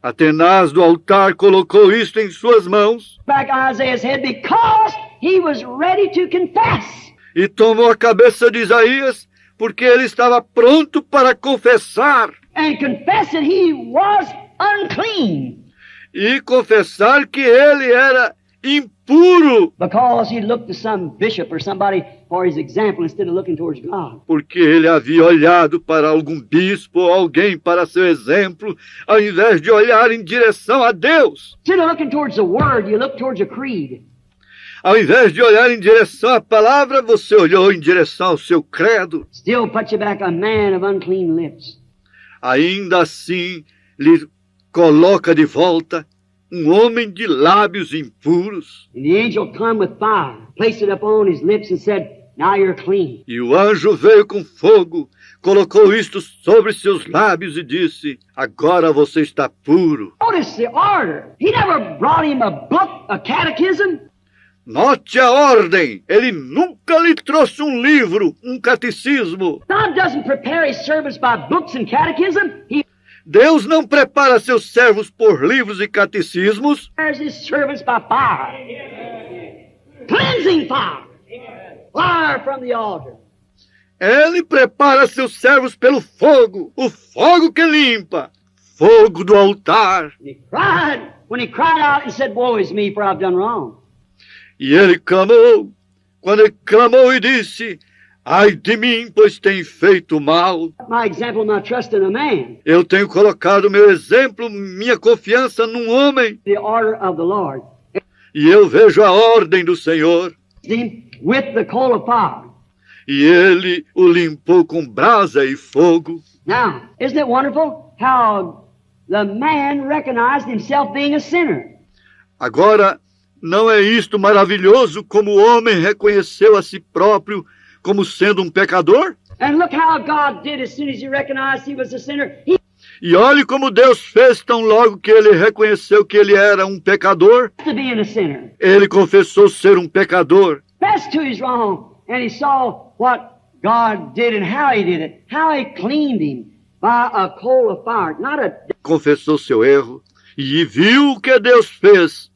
A tenaz do altar colocou isto em suas mãos Back Isaiah's head because he was ready to confess. e tomou a cabeça de Isaías porque ele estava pronto para confessar. And confess that he was unclean. E confessar que ele era impuro, Because he looked to some bishop or somebody for his example instead of looking towards God. porque ele havia olhado para algum bispo ou alguém para seu exemplo, ao invés de olhar em direção a Deus. Instead of looking towards the word, you look towards a creed. Ao invés de olhar em direção à palavra, você olhou em direção ao seu credo. Still put you back a man of unclean lips. Ainda assim, lhe coloca de volta um homem de lábios impuros. And the angel come with fire, placed it upon his lips and said, now you're clean. E o anjo veio com fogo, colocou isto sobre seus lábios e disse, agora você está puro. Notice the order. He never brought him a book, a catechism. Note a ordem, ele nunca lhe trouxe um livro, um catecismo. God doesn't prepare his servants by books and catechism. He Deus não prepara seus servos por livros e catecismos, prepares his servants by fire. Cleansing fire. Fire from the altar. ele prepara seus servos pelo fogo, o fogo que limpa, fogo do altar. And he cried, when he cried out and said, woe is me, for I've done wrong. E ele clamou, quando ele clamou e disse, ai de mim, pois tenho feito mal. My example, my trust in a man. Eu tenho colocado meu exemplo, minha confiança num homem, The order of the Lord. e eu vejo a ordem do Senhor. Him with the coal of fire. E ele o limpou com brasa e fogo. Now, isn't it wonderful how the man recognized himself being a sinner? Agora, não é isto maravilhoso como o homem reconheceu a si próprio como sendo um pecador? And look how God did as soon as he recognized he was a sinner. He E olhe como Deus fez tão logo que ele reconheceu que ele era um pecador. to being a sinner. Ele confessou ser um pecador. Confessed to his wrong, and he saw what God did and how he did it. How he cleaned him by a coal of fire. Not a Confessou seu erro e viu o que Deus fez.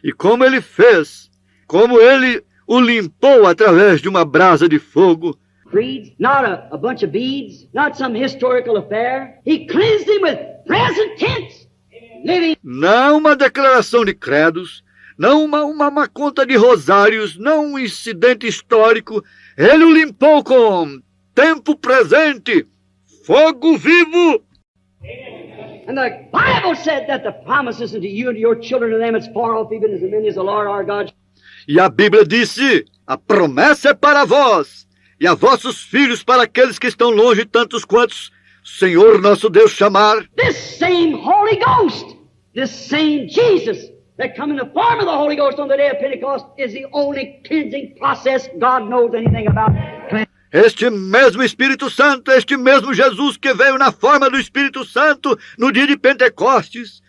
E como ele fez como ele o limpou através de uma brasa de fogo. Creeds, not a bunch of beads, not some historical affair. He cleansed him with present tense, living. Não uma declaração de credos, não uma conta de rosários, não um incidente histórico. Ele o limpou com tempo presente, fogo vivo. And the Bible said that the promises unto you and to your children and them as far off even as many as the Lord our God. E a Bíblia disse, a promessa é para vós, e a vossos filhos para aqueles que estão longe, tantos quantos Senhor nosso Deus chamar. This same Holy Ghost, this same Jesus that come in the form of the Holy Ghost on the day of Pentecost is the only cleansing process God knows anything about. Este mesmo Espírito Santo, este mesmo Jesus que veio na forma do Espírito Santo no dia de Pentecostes,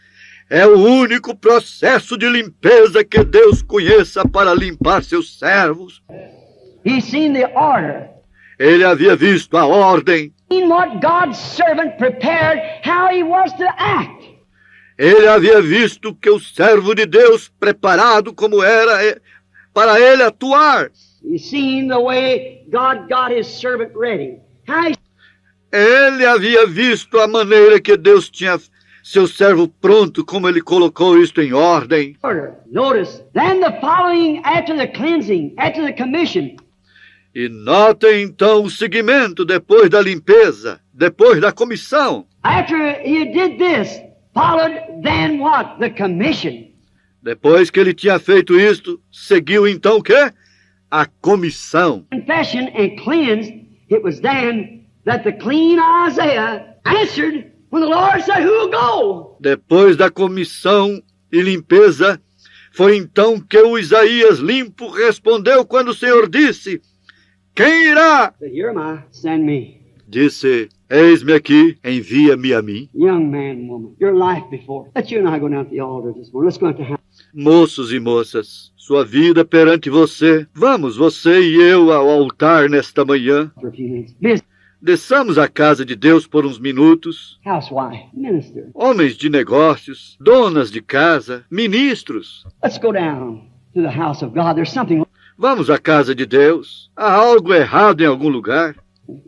é o único processo de limpeza que Deus conheça para limpar seus servos. He's seen the order. Ele havia visto a ordem. Seen what God's servant prepared, how he was to act. Ele havia visto que o servo de Deus, preparado como era para ele atuar. He's seen the way God got his servant ready. How he... Ele havia visto a maneira que Deus tinha seu servo pronto, como ele colocou isto em ordem. Order. Notice, then the following after the cleansing, after the commission. E notem então o seguimento depois da limpeza, depois da comissão. After he did this, followed then what? The commission. Depois que ele tinha feito isto, seguiu então o quê? A comissão. Confession and cleansed, it was then that the clean Isaiah answered when the Lord said, who'll go? Depois da comissão e limpeza, foi então que o Isaías limpo respondeu quando o Senhor disse, quem irá? Said, here am I, send me. Disse, eis-me aqui, envia-me a mim. Young man, woman, your life before. Let's you and I go down to the altar this morning. Let's go out to the house. Moços e moças, sua vida perante você. Vamos, você e eu, ao altar nesta manhã. For a few minutes. Miss Desçamos à casa de Deus por uns minutos. housewife, minister. Homens de negócios, donas de casa, ministros. Let's go down to the house of God. There's something. Vamos à casa de Deus. Há algo errado em algum lugar.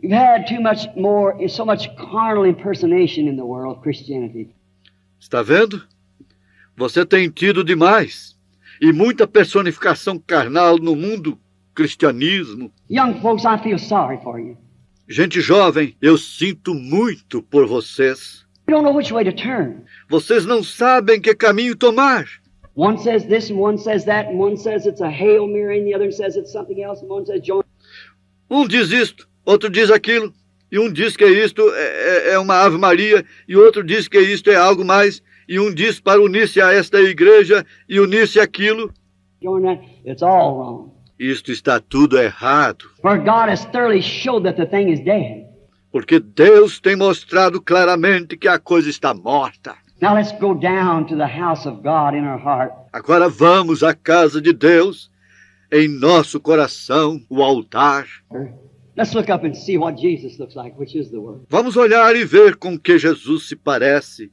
We've had too much more, so much carnal impersonation in the world of Christianity. Está vendo? Você tem tido demais. E muita personificação carnal no mundo cristianismo. Young folks, I feel sorry for you. Gente jovem, eu sinto muito por vocês. You don't know which way to turn. Vocês não sabem que caminho tomar. One says this and one says that and one says it's a Hail Mary and the other says it's something else and one says join. Um diz isto, outro diz aquilo. E um diz que isto é uma Ave Maria. E outro diz que isto é algo mais. E um diz para unir-se a esta igreja e unir-se àquilo. Join that. It's all wrong. Isto está tudo errado. For God has thoroughly showed that the thing is dead. Porque Deus tem mostrado claramente que a coisa está morta. Now let's go down to the house of God in our heart. Agora vamos à casa de Deus, em nosso coração, o altar. Let's look up and see what Jesus looks like, which is the Word. Vamos olhar e ver com que Jesus se parece,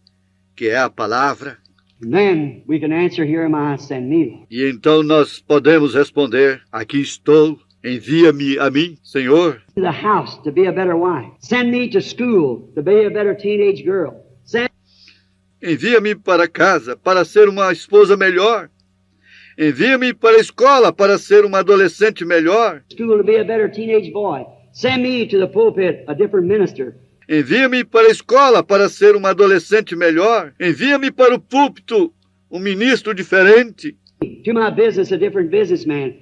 que é a palavra. And then we can answer, here am I, send me. E então nós podemos responder, aqui estou, envia-me a mim, Senhor. To the house to be a better wife. Send me to school to be a better teenage girl. Send Envia-me para casa para ser uma esposa melhor. Envia-me para a escola para ser uma adolescente melhor. school to be a better teenage boy. Send me to the pulpit, a different minister. Envia-me para a escola para ser uma adolescente melhor. Envia-me para o púlpito, um ministro diferente. To my business, a different businessman.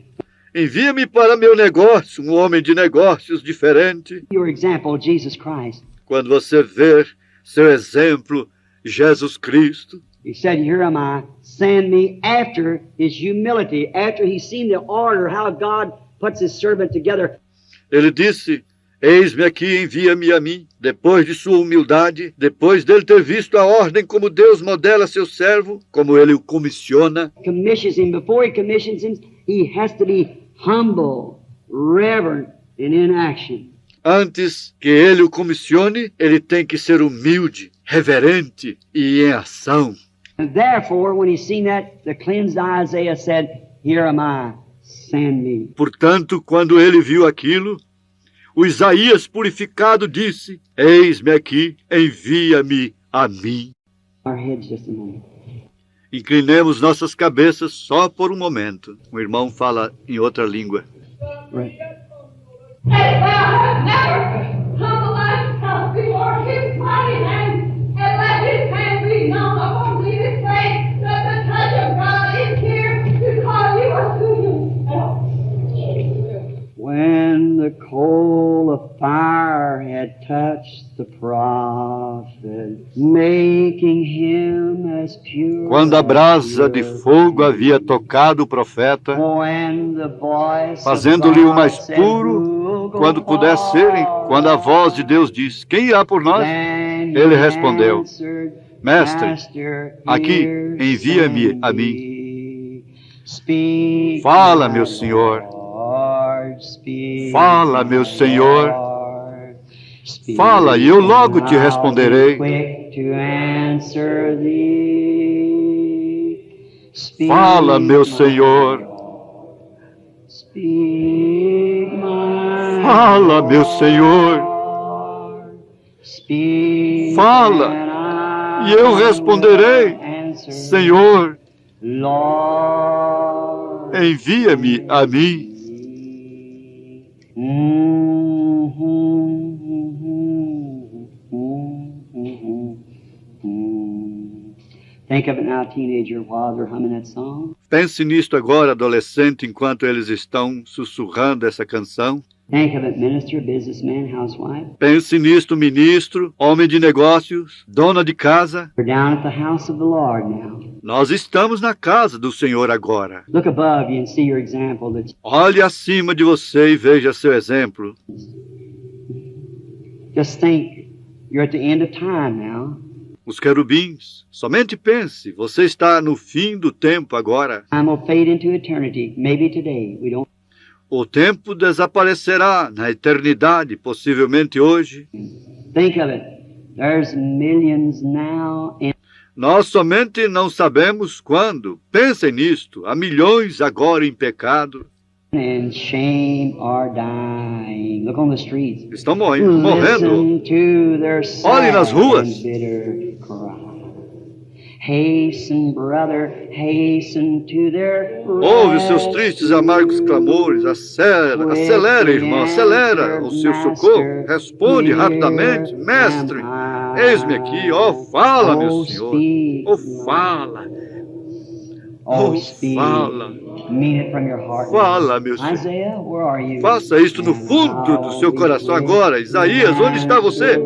Envia-me para meu negócio, um homem de negócios diferente. Your example, Jesus Christ. Quando você ver seu exemplo, Jesus Cristo, He said, here am I, send me after his humility, after he's seen the order, how God puts his servant together. ele disse, eis-me aqui, envia-me a mim. Depois de sua humildade, depois dele ter visto a ordem como Deus modela seu servo, como ele o comissiona, Commissions him. Before he commissions him, he has to be humble, reverent, and in action. antes que ele o comissione, ele tem que ser humilde, reverente e em ação. And therefore, when he seen that, the cleansed Isaiah said, here am I, send me. Portanto, quando ele viu aquilo, o Isaías purificado disse: Eis-me aqui, envia-me a mim. Our heads just a moment. Inclinemos nossas cabeças só por um momento. O irmão fala em outra língua. Right. Hey, thou hast never humbled thyself before his mighty hand, and let his hand be known upon thee this day, that the touch of God is here to call you unto himself. When the coal of fire had touched the prophet, making him as pure Quando a brasa de fogo havia tocado o profeta, when the voice fazendo-lhe o mais of God said, puro, "Who'll go quando pudesse ser, quando a voz de Deus diz: Quem irá por nós? Then Ele he respondeu: answered, Mestre, Master, aqui, here envia-me send a mim. me. Speak, Fala, my meu Senhor. Lord, speak, Fala, meu Senhor. Lord. Speak, Fala, e eu logo and te I'll responderei. be quick to answer thee. Speak, Fala, meu my Senhor. Lord. Speak, my Fala, meu Senhor. Lord. Speak, Fala, and e eu responderei. will answer. Senhor, Lord, envia-me a mim. Think of it now, teenager, while they're humming that song. Pense nisto agora, adolescente, enquanto eles estão sussurrando essa canção. Think of it, minister, businessman, housewife. Pense nisto, ministro, homem de negócios, dona de casa. We're down at the house of the Lord now. Nós estamos na casa do Senhor agora. Look above you and see your example. That Olhe acima de você e veja seu exemplo. just think, you're at the end of time now. Os querubins, somente pense, você está no fim do tempo agora. Time will fade into eternity. Maybe today. We don't. O tempo desaparecerá na eternidade, possivelmente hoje. Think of it. There's millions now in Nós somente não sabemos quando. Pensem nisto. Há milhões agora em pecado. and shame are dying. Look on the streets. Estão morrendo. Listen to their Olhe nas sad ruas. and bitter cry. Hasten, brother, hasten to their Ouve os seus tristes e amargos clamores. Acelera, irmão, acelera o seu socorro. Responde rapidamente. Mestre, eis-me aqui. Oh, fala, meu Senhor. Oh, fala. Oh, fala. Mean it from your heart. Fala, meu Senhor. Isaiah, where are you? Faça isto no fundo do seu coração agora. Isaías, onde está você?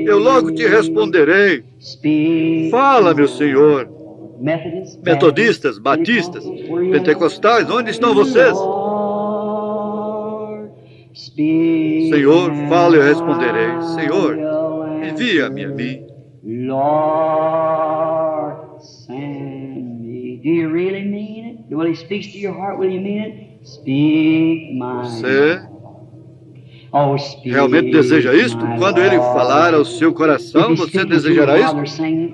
Eu logo te responderei. Fala, meu Senhor. Metodistas, batistas, pentecostais, onde estão vocês? Senhor, fala e eu responderei. Senhor, envia-me a mim. Lord, send me. Do you really mean it? Will he speak to your heart? Will you mean it? Speak, my Você Oh, speak, realmente deseja isto? my Quando ele Lord. falar ao seu coração, If he's você speaking to you desejará while isto? they're singing,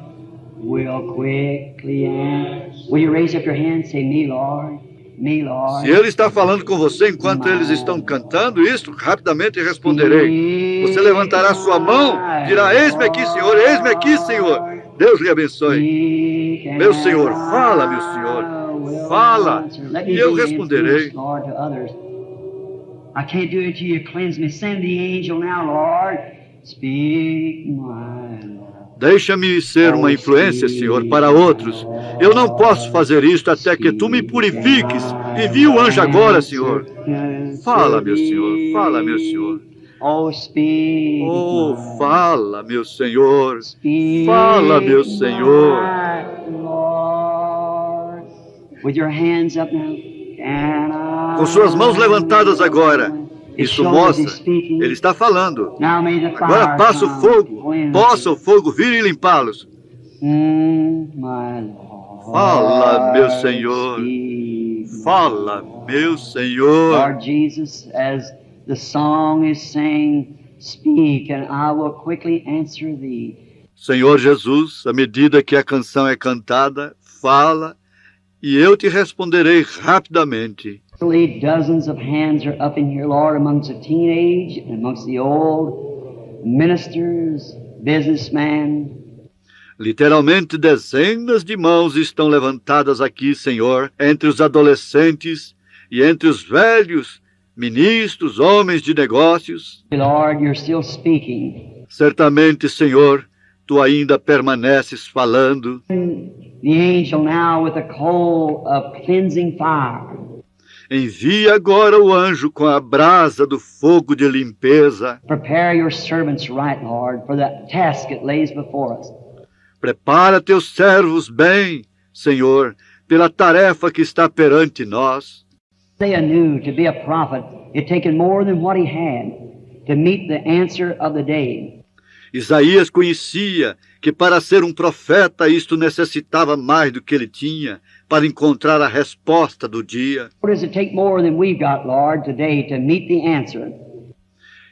will quickly answer. Will you raise up your hand and say, me, Lord? Me, Lord. Se ele está falando com você enquanto eles estão cantando isto, rapidamente responderei. Você levantará sua mão, dirá, eis-me aqui, Senhor, eis-me aqui, Senhor. Deus lhe abençoe. Meu Senhor, fala, meu Senhor. Fala, e eu responderei. I can't do it till you cleanse me. Send the angel now, Lord. Speak, my Lord. Deixa-me ser uma influência, Senhor, para outros. Eu não posso fazer isto até que tu me purifiques. Envia o anjo agora, Senhor. Fala, meu Senhor, fala, meu Senhor. Oh, speak. Oh, fala, meu Senhor. Fala, meu Senhor. Lord. With your hands up now. Com suas mãos levantadas agora. Isso mostra, ele está falando. Agora passa o fogo. Possa o fogo vir e limpá-los. Fala, meu Senhor. Fala, meu Senhor. Lord Jesus, as the song is saying, speak and I will quickly answer thee. Senhor Jesus, à medida que a canção é cantada, fala e eu te responderei rapidamente. Literally, dozens of hands are up in here, Lord, amongst the teenage and amongst the old, ministers, businessmen. Literalmente, dezenas de mãos estão levantadas aqui, Senhor, entre os adolescentes e entre os velhos, ministros, homens de negócios. Lord, you're still speaking. Certamente, Senhor, tu ainda permaneces falando. The angel now with a coal of cleansing fire. Envia agora o anjo com a brasa do fogo de limpeza. Prepare your servants right, Lord, for the task it lays before us. Prepara teus servos bem, Senhor, pela tarefa que está perante nós. Isaiah knew to be a prophet, it taken more than what he had to meet the answer of the day. Isaías conhecia que para ser um profeta isto necessitava mais do que ele tinha para encontrar a resposta do dia. What does it take more than we've got, Lord, today to meet the answer?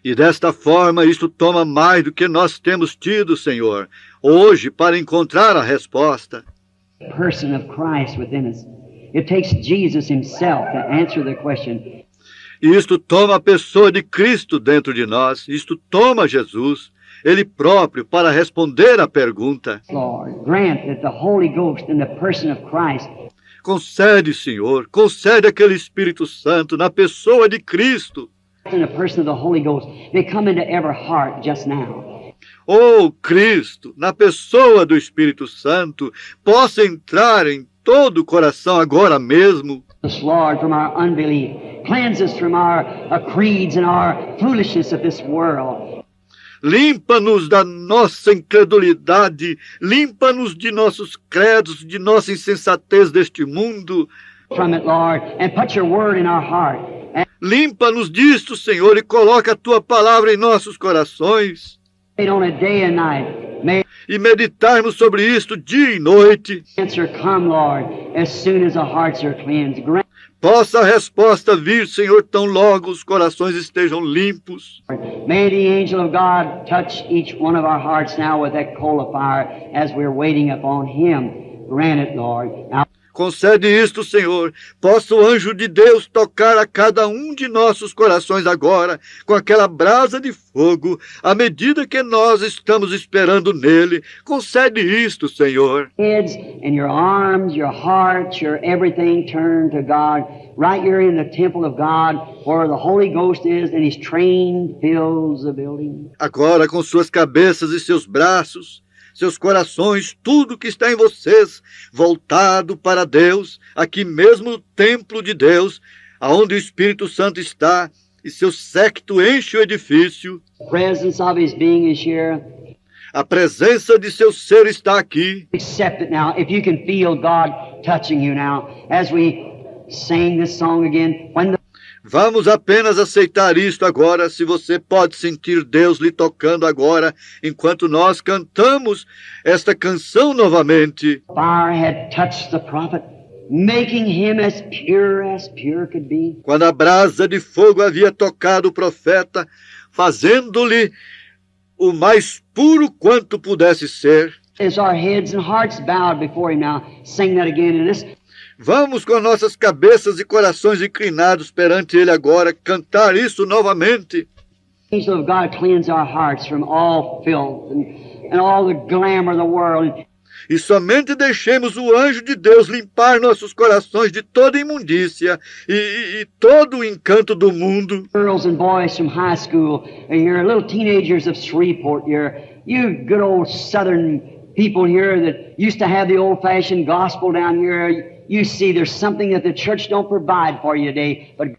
E desta forma isto toma mais do que nós temos tido, Senhor, hoje para encontrar a resposta. The person of Christ within us. It takes Jesus himself to answer the question. E isto toma a pessoa de Cristo dentro de nós, isto toma Jesus, Ele próprio, para responder à pergunta. Lord, grant that the Holy Ghost in the person of Christ Concede, Senhor, concede aquele Espírito Santo na pessoa de Cristo. in the person of the Holy Ghost may come into every heart just now. Oh, Cristo, na pessoa do Espírito Santo, possa entrar em todo o coração agora mesmo. Us, Lord, from our unbelief. Cleanse us from our creeds and our foolishness of this world. Limpa-nos da nossa incredulidade, limpa-nos de nossos credos, de nossa insensatez deste mundo. From it, Lord, and put your word in our heart. And Limpa-nos disto, Senhor, e coloca a Tua palavra em nossos corações. wait on it day and night. May E meditarmos sobre isto dia e noite. the answer come, Lord, as soon as the hearts are cleansed. Grant, Possa a resposta vir, Senhor, tão logo os corações estejam limpos. may the angel of God touch each one of our hearts now with that coal of fire as we're waiting upon him. Grant it, Lord. Now, Concede isto, Senhor. Possa o anjo de Deus tocar a cada um de nossos corações agora, com aquela brasa de fogo, à medida que nós estamos esperando nele. Concede isto, Senhor. heads and your arms, your heart, your everything turned to God. Right here in the temple of God where the Holy Ghost is and his train fills the building. Agora, com suas cabeças e seus braços, seus corações, tudo que está em vocês, voltado para Deus, aqui mesmo no templo de Deus, aonde o Espírito Santo está, e seu séquito enche o edifício. The presence of his being is here. A presença de seu ser está aqui. Accept it now. If you can feel God touching you now as we sing this song again. When the Vamos apenas aceitar isto agora, se você pode sentir Deus lhe tocando agora, enquanto nós cantamos esta canção novamente. fire had touched the prophet, making him as pure could be. Quando a brasa de fogo havia tocado o profeta, fazendo-lhe o mais puro quanto pudesse ser. As our heads and hearts bowed before him now, sing that again in this. Vamos com nossas cabeças e corações inclinados perante Ele agora, cantar isso novamente. Angel of God, cleanse our hearts from all filth and all the glamour of the world. E somente deixemos o anjo de Deus limpar nossos corações de toda imundícia e todo o encanto do mundo. Girls and boys from high school, and you're little teenagers of Shreveport, you good old southern people here that used to have the old-fashioned gospel down here. You see there's something that the church don't provide for you today, but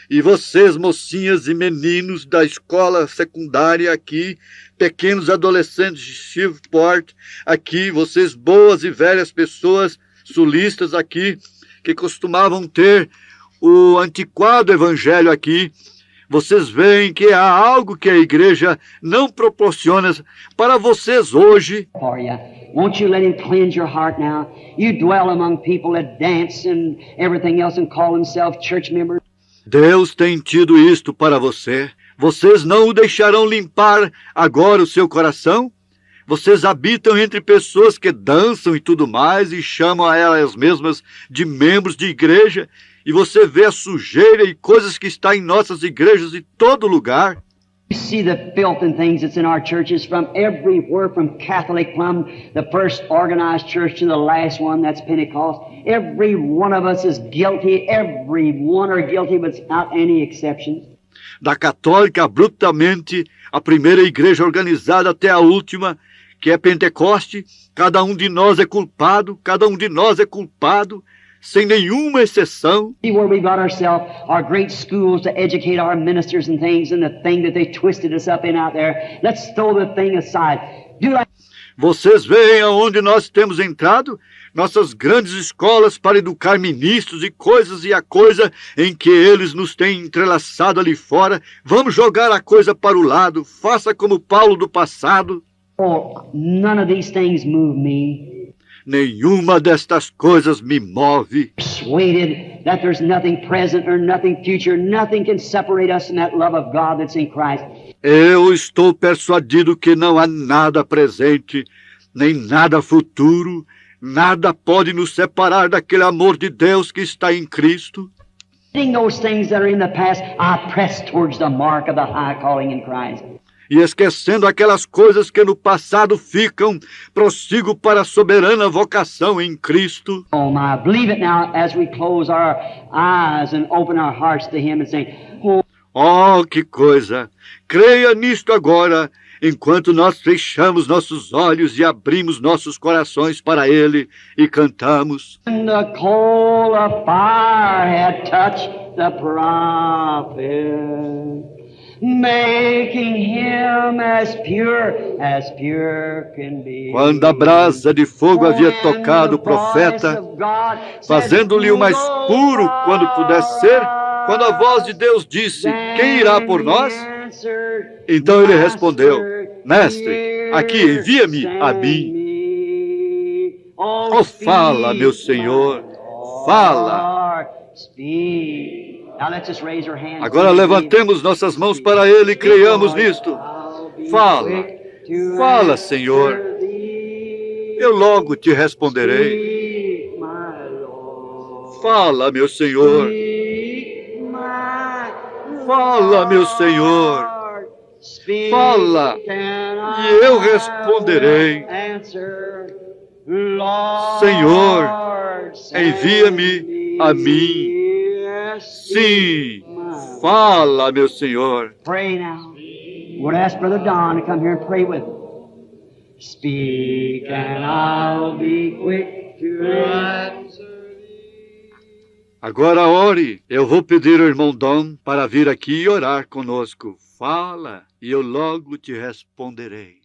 E vocês, mocinhas e meninos da escola secundária aqui, pequenos adolescentes de Shreveport, aqui, vocês boas e velhas pessoas sulistas aqui, que costumavam ter o antiquado evangelho aqui, vocês veem que há algo que a igreja não proporciona para vocês hoje. for you. Won't you let him cleanse your heart now? You dwell among people that dance and everything else and call themselves church members. Deus tem tido isto para você. Vocês não o deixarão limpar agora o seu coração? Vocês habitam entre pessoas que dançam e tudo mais e chamam a elas mesmas de membros de igreja E você vê a sujeira e coisas que está em nossas igrejas em todo lugar. You see the filth and things that's in our churches from everywhere, from Catholic, from the first organized church to the last one, that's Pentecost. Every one of us is guilty. Every one are guilty without any exceptions. Da católica abruptamente, a primeira igreja organizada até a última, que é Pentecoste, cada um de nós é culpado, sem nenhuma exceção. See where we got ourselves, our great schools to educate our ministers and things, and the thing that they twisted us up in out there. Let's throw the thing aside. Do like Vocês veem aonde nós temos entrado? Nossas grandes escolas para educar ministros e a coisa em que eles nos têm entrelaçado ali fora. Vamos jogar a coisa para o lado. Faça como Paulo do passado. Oh, none of these things move me. Nenhuma destas coisas me move. Persuaded that there's nothing present or nothing future, nothing can separate us from that love of God that's in Christ. Eu estou persuadido que não há nada presente, nem nada futuro, nada pode nos separar daquele amor de Deus que está em Cristo. Forgetting those things that are in the past, I press towards the mark of the high calling in Christ. E esquecendo aquelas coisas que no passado ficam, prossigo para a soberana vocação em Cristo. Oh my, believe it now as we close our eyes and open our hearts to Him and say, oh, Oh, que coisa! Creia nisto agora, enquanto nós fechamos nossos olhos e abrimos nossos corações para Ele e cantamos. and the coal of fire had touched the prophet, making him as pure can be. Quando a brasa de fogo havia tocado o profeta, fazendo-lhe o mais puro quando puder ser, quando a voz de Deus disse, quem irá por nós? Então ele respondeu, Mestre, aqui envia-me a mim. Oh, fala, meu Senhor, fala. Agora levantemos nossas mãos para Ele e creiamos nisto. Fala, fala, Senhor. Eu logo te responderei. Fala, meu Senhor. Fala, meu Senhor. Fala, e eu responderei. Senhor, envia-me a mim. Sim, fala, meu Senhor. Pray now. We'll ask Brother Don to come here and pray with us. Speak and I'll be quick to answer. Agora ore. Eu vou pedir ao irmão Dom para vir aqui e orar conosco. Fala, e eu logo te responderei.